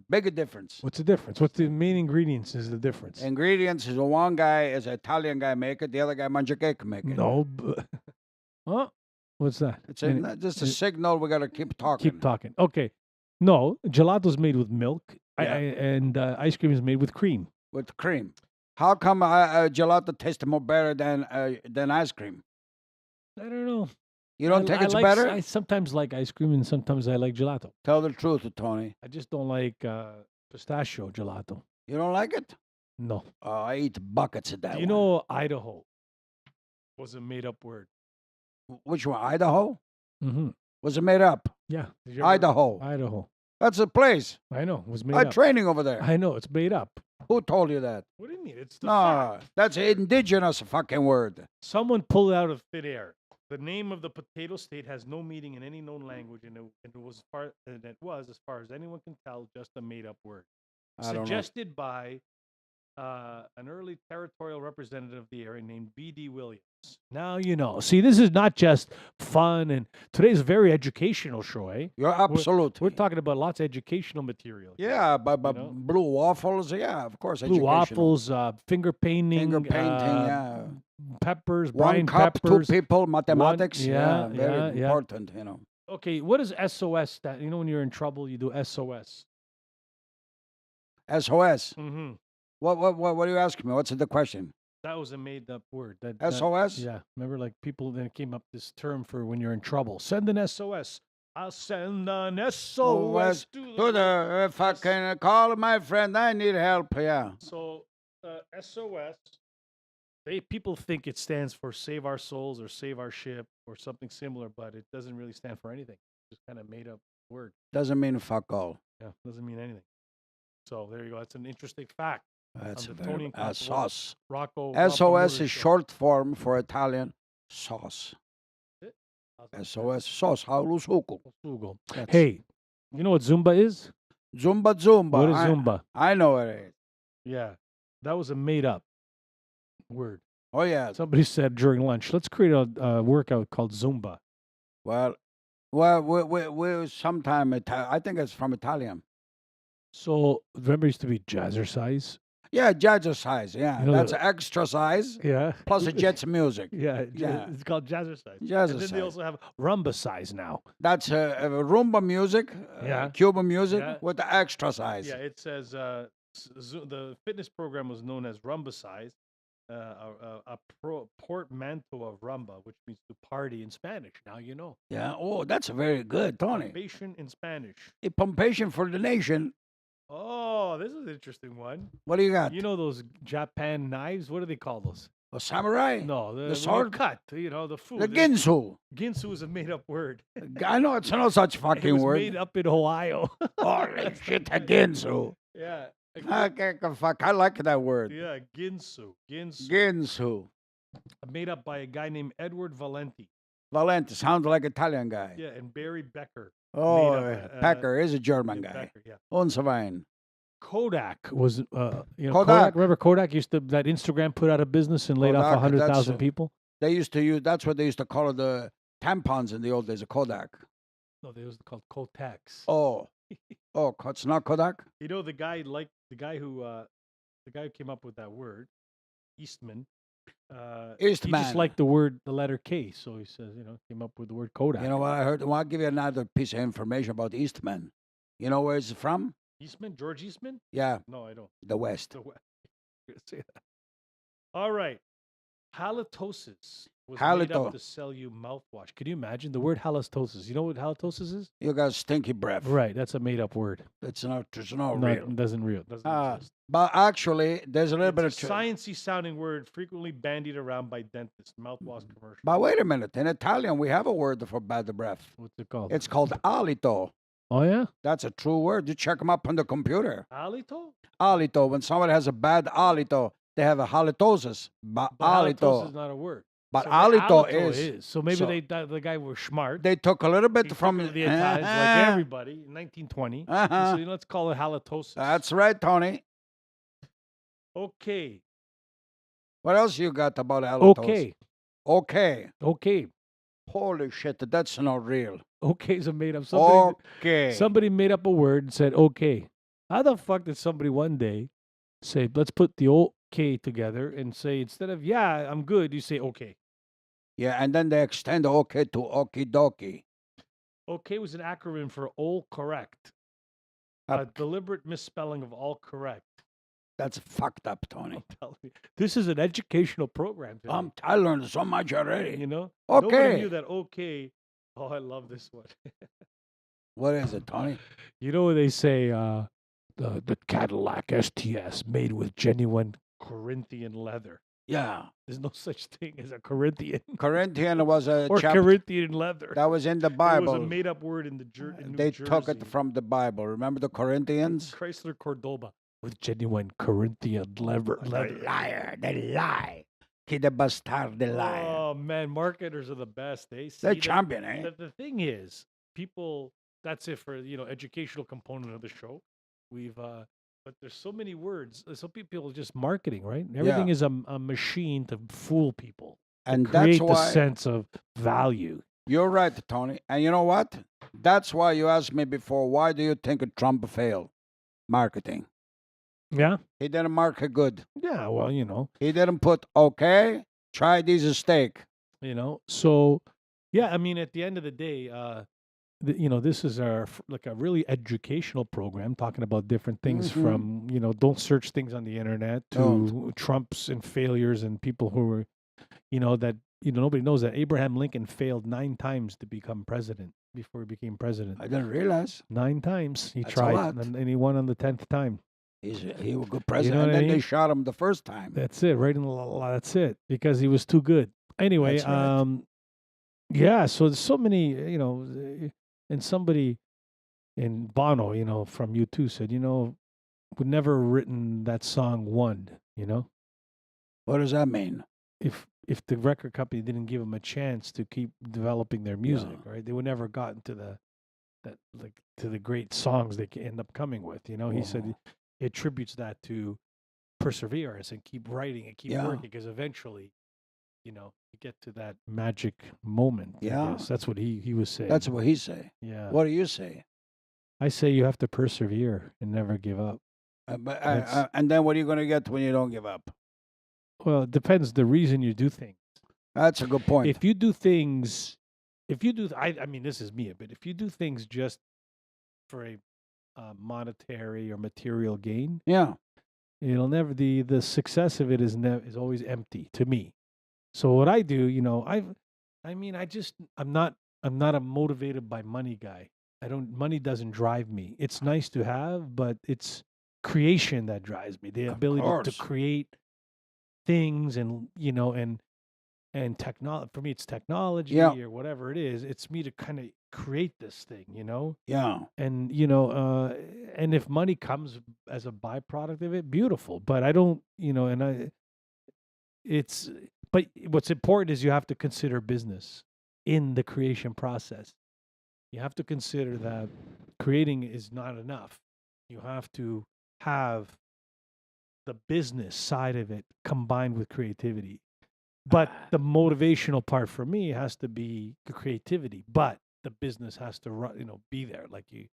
Big difference. What's the difference? What's the main ingredients? Is the difference? Ingredients is one guy is an Italian guy make it, the other guy mangiacake make it. No. Huh? What's that? It's just a it- signal we gotta keep talking. Keep talking. Okay. No, gelato's made with milk, Yeah. and ice cream is made with cream. With cream. How come gelato tastes more better than ice cream? I don't know. You don't think I it's like, better? I sometimes like ice cream, and sometimes I like gelato. Tell the truth, Tony. I just don't like pistachio gelato. You don't like it? No. I eat buckets of that. Do you one. know Idaho was a made-up word? Which one? Idaho? Mm-hmm. Was it made up? Yeah. Did you ever- Idaho. Idaho. That's a place. I know. It was made I'm up. training over there. I know. It's made up. Who told you that? What do you mean? It's the No, fact. that's an indigenous fucking word. Someone pulled it out of thin air. The name of the potato state has no meaning in any known language, and it was as far as anyone can tell, just a made-up word. I don't know. Suggested by an early territorial representative of the area named B.D. Williams. Now you know. See, this is not just fun, and today's a very educational show, eh? You're absolute. We're talking about lots of educational material. Yeah, but you know? blue waffles, yeah, of course. Blue educational. waffles, finger painting, Finger painting, yeah. peppers, One brine cup, peppers. two people, mathematics. yeah, very yeah. important, you know. Okay, what is SOS? That you know when you're in trouble, you do SOS. SOS. Mm-hmm. What are you asking me? What's the question? That was a made-up word. SOS? Yeah, remember, like people then came up this term for when you're in trouble. Send an SOS. I'll send an SOS To the fucking call my friend. I need help. Yeah. So SOS. People think it stands for save our souls or save our ship or something similar, but it doesn't really stand for anything. It's just kind of made up word. Doesn't mean fuck all. Yeah, doesn't mean anything. So there you go. That's an interesting fact. That's the very Tony and Constable sauce. Rocco. SOS is short form for Italian sauce. How's that? SOS sauce. Halo suco. Google. That's- Hey, you know what Zumba is? Zumba. What is Zumba? I know it is. Yeah, that was a made-up word. Oh yeah. Somebody said during lunch, let's create a workout called Zumba. Well, we sometime I think it's from Italian. So remember, it used to be jazzercise. Yeah, jazzercise. Yeah, You know that's the- extra size Yeah. plus it jets music. Yeah, Yeah. it's called jazzercise. And then Jazzercise. they also have rumba size now. That's a Rumba music, Yeah. Cuban music Yeah. with the extra size. Yeah, it says the fitness program was known as rumba size, a portmanteau of rumba, which means to party in Spanish. Now you know. Yeah. Oh, that's very good, Tony. Pompation in Spanish. A pumpation for the nation. Oh, this is an interesting one. What do you got? You know those Japan knives? What do they call those? A samurai? No, when you sword? cut. You know the food. The ginsu. Ginsu is a made-up word. I know it's no such It fucking was word. made up in Ohio. Holy shit, a ginsu. Yeah. Okay, fuck. I like that word. Yeah, Ginsu. Ginsu. Made up by a guy named Edward Valenti. Valente sounds like Italian guy. Yeah, and Barry Becker. Oh, up, Packer is a German Yeah, guy. Becker, yeah. Und so weiter. Kodak was, Kodak. Kodak. Remember Kodak used to, that Instagram put out of business and laid off Kodak, 100,000 that's, people? They used to use, that's what they used to call the tampons in the old days, a Kodak. No, they was called Kotex. Oh, it's not Kodak? You know, the guy who came up with that word, Eastman. He Eastman. just liked the letter K, so he says, came up with the word Kodak. You know what I heard? Well, I'll give you another piece of information about Eastman. You know where it's from? Eastman, George Eastman? Yeah, No, I don't. the West. The West. You're gonna say that. All right. Halitosis was made Halito. up to sell you mouthwash. Could you imagine the word halitosis? You know what halitosis is? You got stinky breath. Right, that's a made-up word. It's not real. It doesn't exist. But actually, there's a little bit of It's a sciencey sounding word frequently bandied around by dentists. Mouthwash commercial. But wait a minute. In Italian, we have a word for bad breath. What's it called? It's called alito. Oh yeah, That's a true word. You check them up on the computer. halito. Alito. When somebody has a bad alito, they have a halitosis. But But halitosis is alito. not a word. But So alito halito is. So maybe So- the guy was smart. They took a little He bit took from it to the Italians, like everybody, in 1920. Uh-huh. So let's call it halitosis. That's right, Tony. Okay. What else you got about halitosis? Okay. Okay. Okay. Holy shit, that's not real. Okay is a made up. Okay. Somebody made up a word and said okay. How the fuck did somebody one day say, let's put the okay together and say, instead of yeah, I'm good, you say okay. Yeah, and then they extend okay to okie dokie. Okay was an acronym for all correct. A deliberate misspelling of all correct. That's fucked up, Tony. I'm telling you. This is an educational program. Today, I learned so much already. you know? Okay. Nobody knew that okay. Oh, I love this one. What is it, Tony? You know when they say the Cadillac STS made with genuine Corinthian leather. Yeah. There's no such thing as a Corinthian Corinthian was a or chapter Corinthian leather. that was in the It was a Bible. made-up word in in New They Jersey. took it from the Bible. Remember the Corinthians? Chrysler Cordoba with genuine Corinthian leather. The liar, the lie. He the bastard, the liar. Oh man, marketers are the best. They're champion, eh? The thing is, people. That's it for educational component of the show. We've but there's so many words. Some people are just marketing, right? Everything Yeah. is a machine to fool people, And create that's the why sense of value. you're right, Tony. And you know what? That's why you asked me before, why do you think Trump failed? Marketing. Yeah, He didn't market good. yeah. Well, He didn't put, okay, try this steak. So yeah. I mean, at the end of the day, this is like a really educational program talking about different things Mhm. from don't search things on the internet to Don't. Trumps and failures and people who were that nobody knows that Abraham Lincoln failed 9 times to become president before he became president. I didn't realize. 9 times he That's a tried lot. and he won on the 10th time. He was a good president. what And I then they mean? shot him the first time. That's it, right in the that's it, because he was too good. Anyway, That's right. yeah, so there's so many, and somebody in Bono, from U2 said, would never written that song One, What does that mean? if the record company didn't give them a chance to keep developing their music, right? They would never gotten to to the great songs they end up coming with, He said Wow. he attributes that to perseverance and keep writing and keep Yeah. working, because eventually, you get to that magic moment. I Yeah. guess. That's what he was saying. That's what he say. Yeah. What do you say? I say you have to persevere and never give up. And then what are you going to get when you don't give up? Well, it depends the reason you do things. That's a good point. If you do things, I mean, this is me, but if you do things just for a monetary or material gain, Yeah. it'll never the success of it is always empty to me. So what I do, I'm not a motivated by money guy. Money doesn't drive me. It's nice to have, but it's creation that drives me. The Of ability to course. create things and technology. For me, it's technology Yeah. or whatever it is. It's me to kind of create this thing, Yeah. and and if money comes as a byproduct of it, beautiful. But I don't, it's but what's important is you have to consider business in the creation process. You have to consider that creating is not enough. You have to have the business side of it combined with creativity. But the motivational part for me has to be the creativity, but the business has to run, be there like you.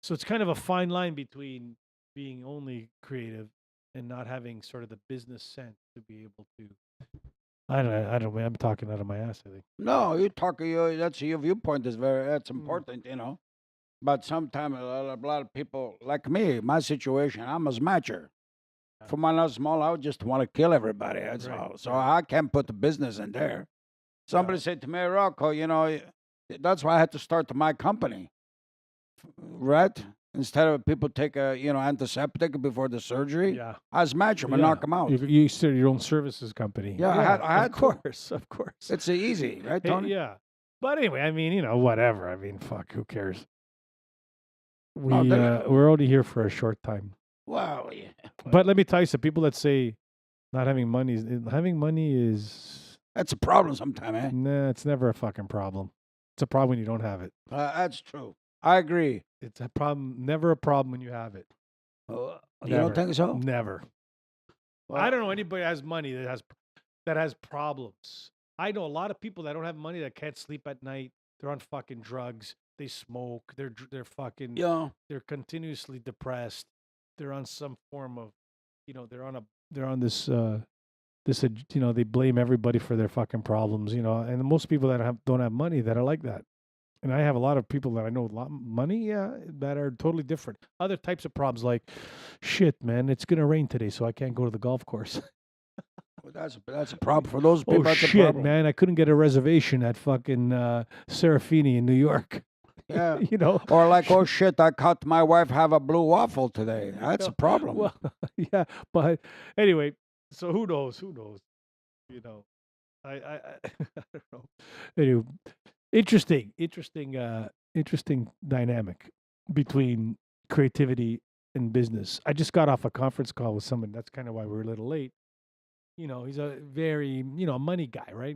So it's kind of a fine line between being only creative and not having sort of the business sense to be able to. I don't know. I'm talking out of my ass, I think. No, you talk. That's your viewpoint is that's Mm. important, But sometimes a lot of people like me, my situation, I'm a smasher. Yeah. For my small, I would just want to kill everybody. That's Right, all. So right. I can't put the business in there. Somebody said to me, Rocco, that's why I had to start my company, right? Instead of people take a antiseptic before the surgery, Yeah. I smash them and Yeah. knock them out. You started your own services company. Yeah, I had of to. course, of course. It's easy, right, Hey, Tony? yeah. But anyway, I mean, whatever. I mean, fuck, who cares? No, We're only here for a short time. Wow. Yeah. But let me tell you, some people that say having money is That's a problem sometimes, eh? nah, it's never a fucking problem. It's a problem when you don't have it. That's true. I agree. It's a problem, never a problem when you have it. You Never. don't think so? Never. I don't know anybody that has money that has problems. I know a lot of people that don't have money that can't sleep at night. They're on fucking drugs. They smoke. They're fucking. Yeah. They're continuously depressed. They're on some form of, they're on this they blame everybody for their fucking problems, and most people that don't have money that are like that. And I have a lot of people that I know with a lot of money, that are totally different. Other types of problems like, shit, man, it's gonna rain today, so I can't go to the golf course. Well, that's a problem for those people. Oh That's a shit, problem. man, I couldn't get a reservation at fucking Serafini in New York. Yeah. You know. Or like, oh shit, I caught my wife have a blue waffle today. That's a problem. Well, yeah, but anyway, so who knows? Who knows? You know, I don't know. Anyway, interesting dynamic between creativity and business. I just got off a conference call with someone. That's kind of why we're a little late. You know, he's a very, money guy, right?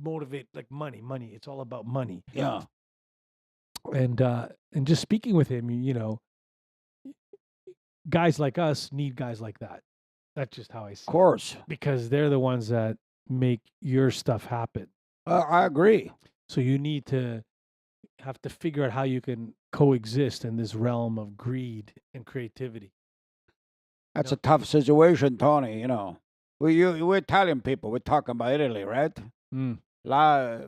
Motivate like money. It's all about money. Yeah. And just speaking with him, guys like us need guys like that. That's just how I see Of course. it. Because they're the ones that make your stuff happen. I agree. So you need to have to figure out how you can coexist in this realm of greed and creativity. That's a tough situation, Tony. We're Italian people. We're talking about Italy, right? Mm.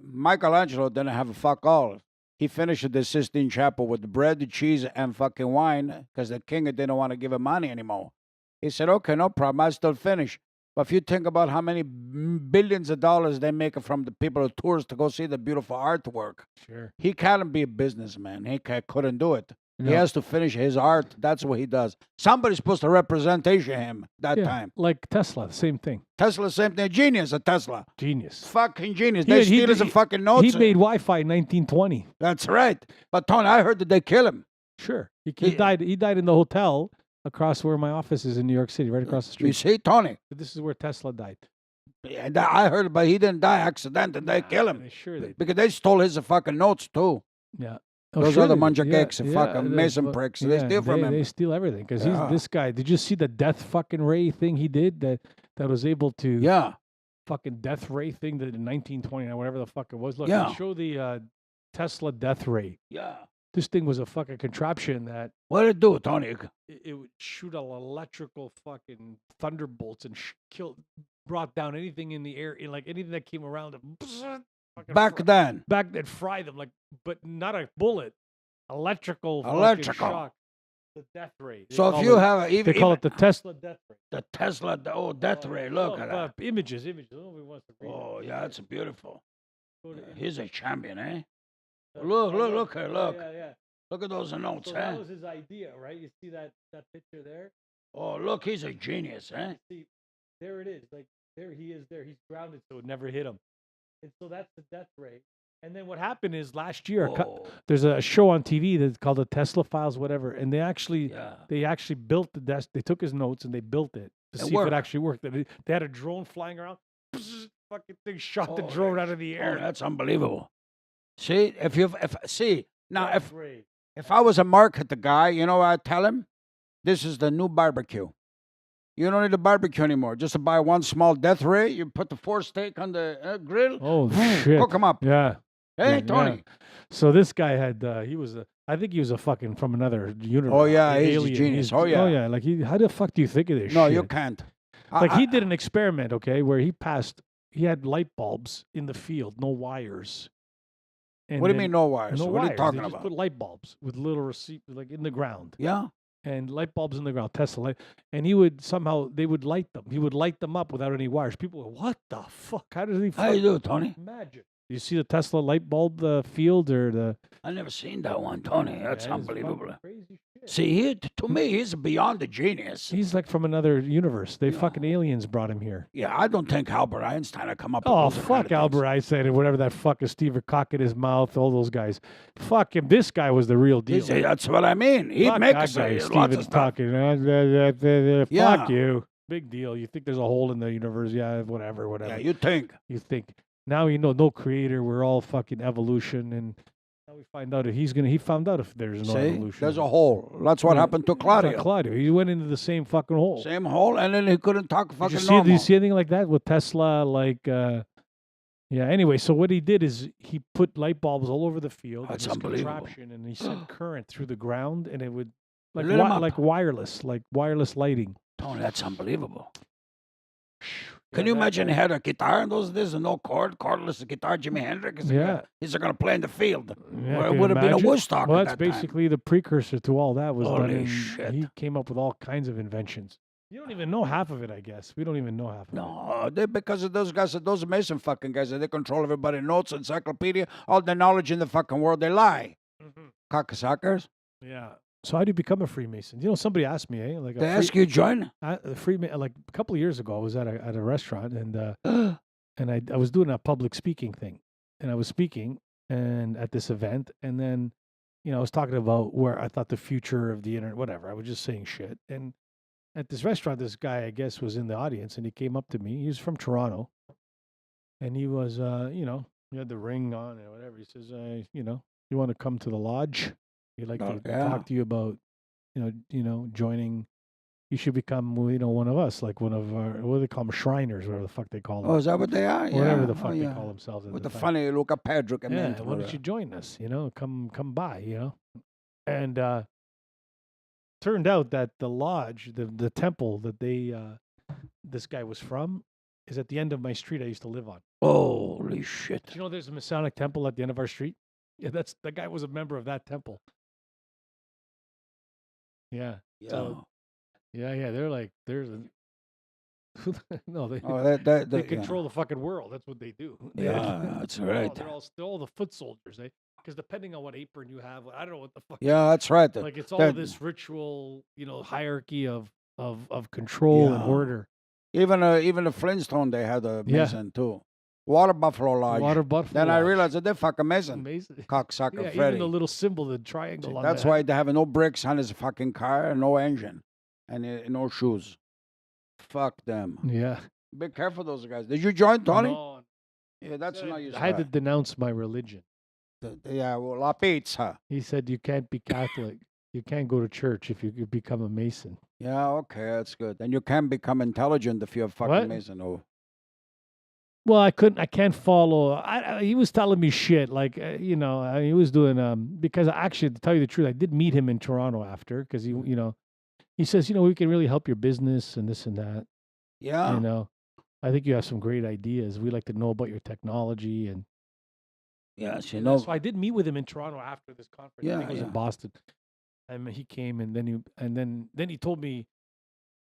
Michelangelo didn't have a fuck all. He finished the Sistine Chapel with bread, cheese, and fucking wine because the king didn't want to give him money anymore. He said, okay, no problem. I still finish. But if you think about how many billions of dollars they make from the people of tours to go see the beautiful artwork, Sure. he can't be a businessman. He couldn't do it. No. He has to finish his art. That's what he does. Somebody's supposed to representation him that Yeah, time. like Tesla, the same thing. Tesla, same thing. Genius, a Tesla. Genius. Fucking genius. He- They he steal did- his fucking notes. He made Wi-Fi in 1920. That's right. But Tony, I heard that they kill him. Sure. He He- died. He died in the hotel across where my office is in New York City, right across the You street. see, Tony? This is where Tesla died. Yeah, I heard, but he didn't die accidentally. They kill him. Sure they did. Because they stole his fucking notes, too. Yeah. Those sure other they did. manjageks and fucking Mason pricks, they steal from him. They steal everything because Yeah. he's this guy. Did you see the death fucking ray thing he did that was able to Yeah. fucking death ray thing that in 1929 whatever the fuck it was. Look, Yeah. show the Tesla death ray. Yeah. This thing was a fucking contraption that What did it do, Tony? it would shoot electrical fucking thunderbolts and brought down anything in the air, like anything that came around it. Back then. Back then, fry them but not a bullet, electrical Electrical. fucking shock. The death ray. They So call if you it- have they call it the Tesla death ray. the Tesla, death ray, look at that. Images. Nobody wants to read it. Oh, yeah, that's beautiful. Go to He's a champion, eh? images. Look here, Yeah, look. Yeah. Look at those notes, So eh? that was his idea, right? You see that picture there? Oh, look, he's a genius, eh? See, there it is. Like there he is. There he's grounded, so it never hit him. And so that's the death ray. And then what happened is last year, Oh, there's a show on TV that's called the Tesla Files, whatever, and they actually yeah. built the desk. They took his notes and they built it to It see if worked. it actually worked. They had a drone flying around. Fucking thing shot the drone out of the Oh, air. that's unbelievable. See, if Death ray. if I was a market guy, you know what I'd tell him? This is the new barbecue. You don't need a barbecue anymore. Just to buy one small death ray, you put the 4 steak on the grill, Oh shit! cook them up. Yeah. Hey, Yeah, Tony. So this guy had I think he was a fucking from another universe. Oh, yeah, an he's a alien. genius. Oh, Oh yeah. yeah. Like how the fuck do you think of this No, shit? you can't. Like he did an experiment, okay, where he had light bulbs in the field, no wires. And What do you then- mean no wires? No what wires. are you talking They just about? put light bulbs with little receipt like in the ground. Yeah. And light bulbs in the ground, Tesla light. And they would light them. He would light them up without any wires. People go, what the fuck? How does he How you do, Tony? Magic. You see the Tesla light bulb field or the I never seen that one, Tony. That's Yeah, it's fucking unbelievable. Crazy shit. See, to me, he's beyond the genius. He's like from another universe. They Yeah. fucking aliens brought him here. Yeah, I don't think Albert Einstein would come up with Oh, those kind fuck of things. Albert Einstein and whatever that fucking Steve cock in his mouth, all those guys. Fuck him. This guy was the real deal. That's what I mean. He'd Fuck make that us guy, lots of Stephen's stuff. talking. Yeah. Fuck you. Big deal. You think there's a hole in the universe? Yeah, whatever. Yeah, you think. You think. Now you know no creator. We're all fucking evolution. And now we find out if he found out if there's no See, evolution. there's a hole. That's what Yeah. happened to It's Claudio. not Claudio. He went into the same fucking hole. Same hole, and then he couldn't talk Did fucking you normal. do you see anything like that with Tesla? Yeah. Anyway, so what he did is he put light bulbs all over the field. in That's this unbelievable. contraption, and he sent current through the ground, and it would like Lit 'em up. like wireless lighting. Tony, that's unbelievable. Yeah, Can you that- imagine he had a guitar in those days and no cordless guitar, Jimi Hendrix? Yeah. He's going to play in the field. Yeah, Well, it can you would have been a imagine? Woodstock Well, at that's that time. basically the precursor to all that was done. Holy in- shit. He came up with all kinds of inventions. You don't even know half of it, I guess. We don't even know half of it. No, because of those guys, those Mason fucking guys, they control everybody's notes, encyclopedia, all the knowledge in the fucking world. They lie. Cocksuckers. Yeah. So how do you become a Freemason? You know, somebody asked me, like They ask you to join? a Freemason. Like a couple of years ago, I was at a restaurant, and and I was doing a public speaking thing, and I was speaking and at this event, and then I was talking about where I thought the future of the internet, whatever. I was just saying shit, and at this restaurant, this guy I guess was in the audience, and he came up to me. He was from Toronto, and he was he had the ring on and whatever. He says, you want to come to the lodge? He'd like to yeah. talk to you about joining. You should become, one of us, like one of our, what do they call them, Shriners, whatever the fuck they call them. Oh, is that what they are? Yeah. Whatever the fuck oh, they yeah. call themselves. at With the time. funny Luca Pedro. Yeah, why don't you join us? Come by. And turned out that the lodge, the temple that this guy was from, is at the end of my street I used to live on. Holy shit! Do you know there's a Masonic temple at the end of our street? Yeah, that guy was a member of that temple. Yeah. Yeah. So, yeah. They're like, there's a. No, they They control the fucking world. That's what they do. Yeah, that's right. They're all the foot soldiers. Because depending on what apron you have, I don't know what the fuck. Yeah, that's right. Like it's all this ritual, hierarchy of control and order. Even the Flintstone, they had a Mason too. Water Buffalo Lodge. Water Buffalo. Then I Lodge. realized that they're fucking Mason. Amazing. Cocksucker Yeah, Freddy. even the little symbol, the triangle. On That's that. why they have no brakes on his fucking car and no engine, and no shoes. Fuck them. Yeah. Be careful, those guys. Did you join, Tony? No, Yeah, that's not your I had to style. denounce my religion. Yeah, well, La Pizza. He said you can't be Catholic. You can't go to church if you become a Mason. Yeah, okay, that's good. And you can become intelligent if you're a fucking What? Mason. Oh. Well, I can't follow. He was telling me shit like, he was doing because actually, to tell you the truth, I did meet him in Toronto after because he says, we can really help your business and this and that. Yeah. I think you have some great ideas. We like to know about your technology and. Yes, So I did meet with him in Toronto after this conference. I think it was Yeah. in Boston. And he came and then he told me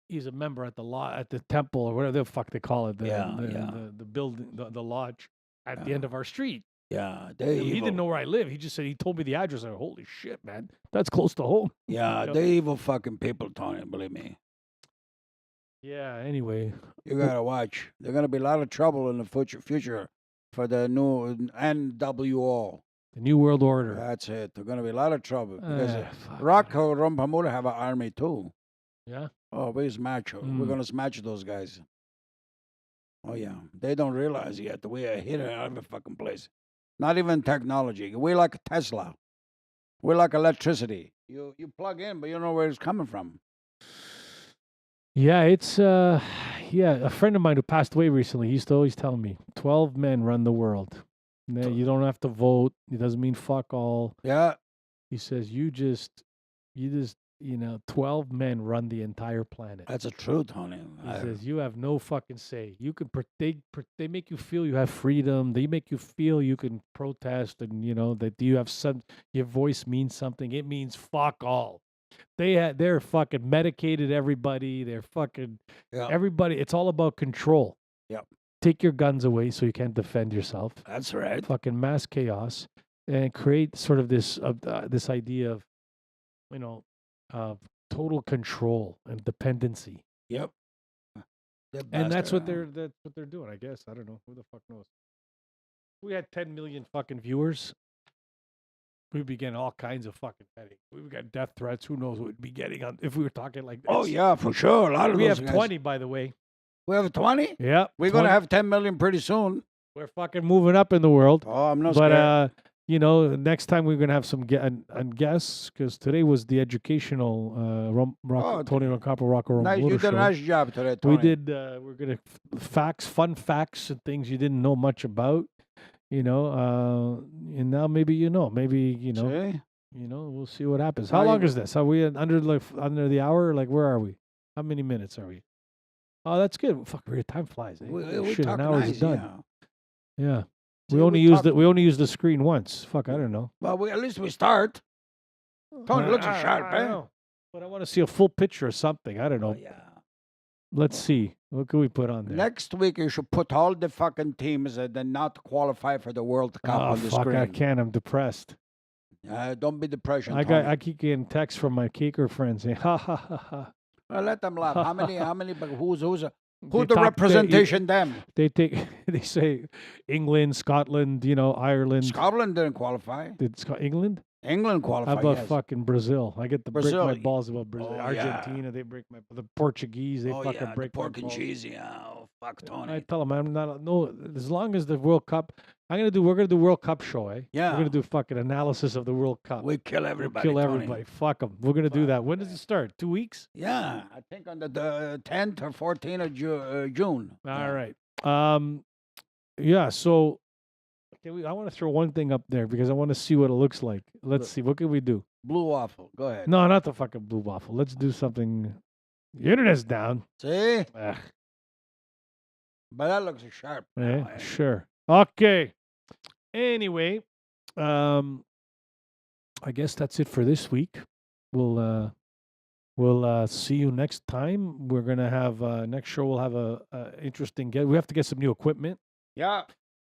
he's a member at the temple or whatever the fuck they call it. The building, the lodge at the end of our street. Yeah, He didn't know where I live. He just said he told me the address. I go, holy shit, man, that's close to home. Yeah, they're evil fucking people, Tony. Believe me. Yeah. Anyway, You gotta watch. There's gonna be a lot of trouble in the future for the new NWO. the New World Order. That's it. There's gonna be a lot of trouble because Fuck. Rocco Rompamura have an army too. Yeah. Oh, we're macho. We're Mm. gonna smash those guys. Oh yeah, they don't realize yet. We are hidden out of a fucking place. Not even technology. We're like Tesla. We're like electricity. You plug in, but you don't know where it's coming from. Yeah, it's a friend of mine who passed away recently, he used to always tell me 12 men run the world. You don't have to vote. It doesn't mean fuck all. Yeah, He says you just 12 men run the entire planet. that's the truth, Tony. He says you have no fucking say. You can they make you feel you have freedom. They make you feel you can protest and that you have your voice means something. It means fuck all. They're fucking medicated everybody. They're fucking everybody. It's all about control. Yep. Take your guns away so you can't defend yourself. That's right. Fucking mass chaos and create sort of this idea of of total control and dependency. Yep. And that's what they're doing, I guess. I don't know. Who the fuck knows? If we had 10 million fucking viewers, we'd be getting all kinds of fucking headaches. We've got death threats. Who knows what we'd be getting on if we were talking like this? Oh yeah, for sure. A lot of We those have guys. 20, by the way. We have 20. Yeah. We're 20. gonna have 10 million pretty soon. We're fucking moving up in the world. Oh, I'm not But scared. next time we're gonna have some guests because today was the educational Tony Roccapo Rocco Nice, you Romolo did a show. nice job today, Tony. We did. We're gonna fun facts and things you didn't know much about. And now maybe See? we'll see what happens. Now How you- long is this? Are we under the hour? Like where are we? How many minutes are we? Oh, that's good. Fuck, time flies. Eh? We Shit, talk an hour's nice, done. yeah. Yeah. See, We only we used talk- we only used the screen once. Fuck, I don't know. Well, at least we start. Tony looks sharp, I eh? know. But I want to see a full picture or something. I don't know. Oh, yeah. Let's see. What can we put on there? Next week, you should put all the fucking teams that did not qualify for the World Cup Oh, on the fuck, screen. I can't. I'm depressed. Don't be depression. I keep getting texts from my Caker friends saying, ha ha ha ha. Well, let them laugh. How many? But who's? Who they the top representation them? They take. They say England, Scotland, Ireland. Scotland didn't qualify. Did England? England How qualified. about Yes. fucking Brazil? I get to break Brazil. my balls about Brazil. Oh, yeah. Argentina, they break the Portuguese, they Oh fucking yeah, the break pork my and balls. cheese. Yeah, oh, fuck I Tony. tell them I'm not no. As long as the World Cup, we're gonna do World Cup show, eh? Yeah. We're gonna do fucking analysis of the World Cup. We kill We'll everybody. kill Tony. everybody. Fuck them. We're gonna do Fuck that. When does it start? 2 weeks? Yeah, I think on the 10th or 14th of June. All right. Yeah. So, I want to throw one thing up there because I want to see what it looks like. Let's see. What can we do? Blue waffle. Go ahead. No, not the fucking blue waffle. Let's do something. The internet's down. See, Ugh. but that looks sharp. Eh, now, eh? sure. Okay. Anyway, I guess that's it for this week. We'll see you next time. We're gonna have next show. We'll have a interesting guest. We have to get some new equipment Yeah.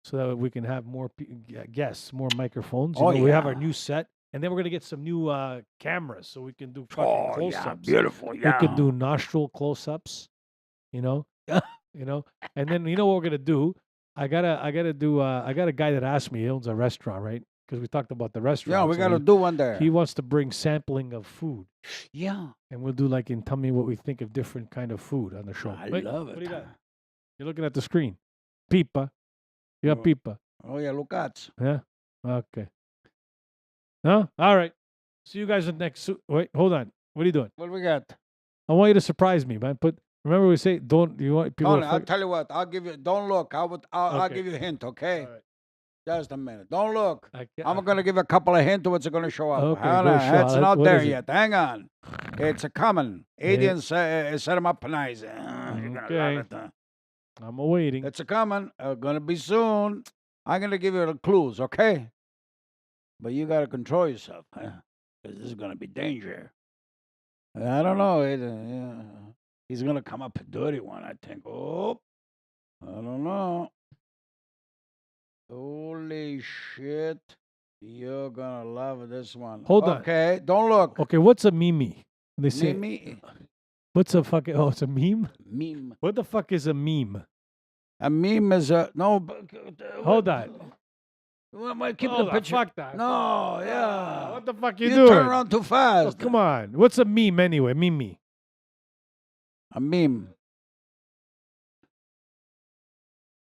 so that we can have more guests, more microphones. Oh, We have our yeah. new set, and then we're gonna get some new cameras so we can do fucking Oh, close-ups. yeah. Beautiful. Yeah. We can do nostril close-ups. Yeah. And then what we're gonna do? I got a guy that asked me. He owns a restaurant, right? Because we talked about the restaurant. Yeah, we so gotta do one there. He wants to bring sampling of food, Yeah. and we'll do like tell me what we think of different kind of food on the show. I Wait, love what it. do you got? You're looking at the screen. Pipa. You got Oh. pipa. Oh yeah, Lucats. Yeah. Okay. No. All right. See you guys in next. Wait. Hold on. What are you doing? What we got? I want you to surprise me, man. Remember we say don't. You want people. Tony, to I'll tell you what. I'll give you. Don't look. I'll Okay. give you a hint. Okay. All right. Just a minute. Don't look. I I'm gonna give a couple of hints to what's gonna show up. Okay, Hold go on, show it's us. not What there is it? yet. Hang on. It's a common. Indians set them up nice. You're gonna Okay. love it. I'm awaiting. It's a common. Gonna be soon. I'm gonna give you the clues, okay? But you gotta control yourself, huh? Because this is gonna be danger. I don't know. He's gonna come up a dirty one, I think. Oh, I don't know. Holy shit! You're gonna love this one. Hold on. Okay, don't look. Okay, what's a meme? They say Meme. what's a fucking? Oh, it's a meme. Meme. What the fuck is a meme? A meme is a no. Hold on. Keep Hold the on, picture. fuck that. No, yeah. What the fuck you You doing? turn around too Oh, fast. come on. What's a meme anyway? Meme. A meme.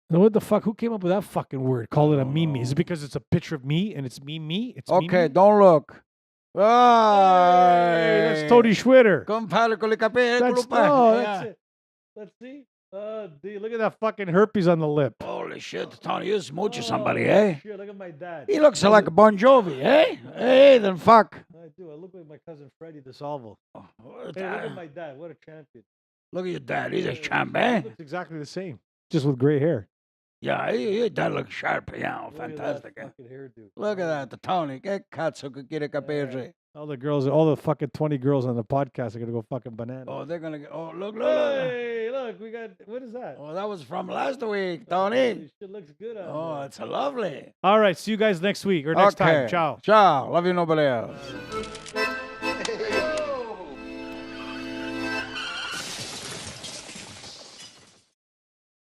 Now, what the fuck? Who came up with that fucking word? Call it a meme. Is it know. because it's a picture of me and it's me? It's Okay, me. don't look. Hey, that's Tony Schwitter. Compadre con le capelli That's Yeah. it. Let's see. Dude, look at that fucking herpes on the lip. Holy shit, Tony, you smooching somebody, Oh, eh? Shit, look at my dad. He looks like a Bon Jovi, eh? Hey, then fuck. I do. I look like my cousin Freddie DeSalvo. Oh, Hey, look at my dad. What a champion. Look at your dad. He's a He champ, eh? looks exactly the same, just with gray hair. Yeah, your dad looks sharp. Yeah, Look at that fantastic. Eh? fucking hairdo. Look at that, the Tony. Che cazzo che quiere capire. All the fucking 20 girls on the podcast are gonna go fucking bananas. Oh, they're gonna get. Oh, look. Hey, look, we got. What is that? Oh, that was from last week, Tony. Holy shit, looks good on Oh, there. it's lovely. All right, see you guys next week or next time. Ciao. Ciao. Love you, nobody else.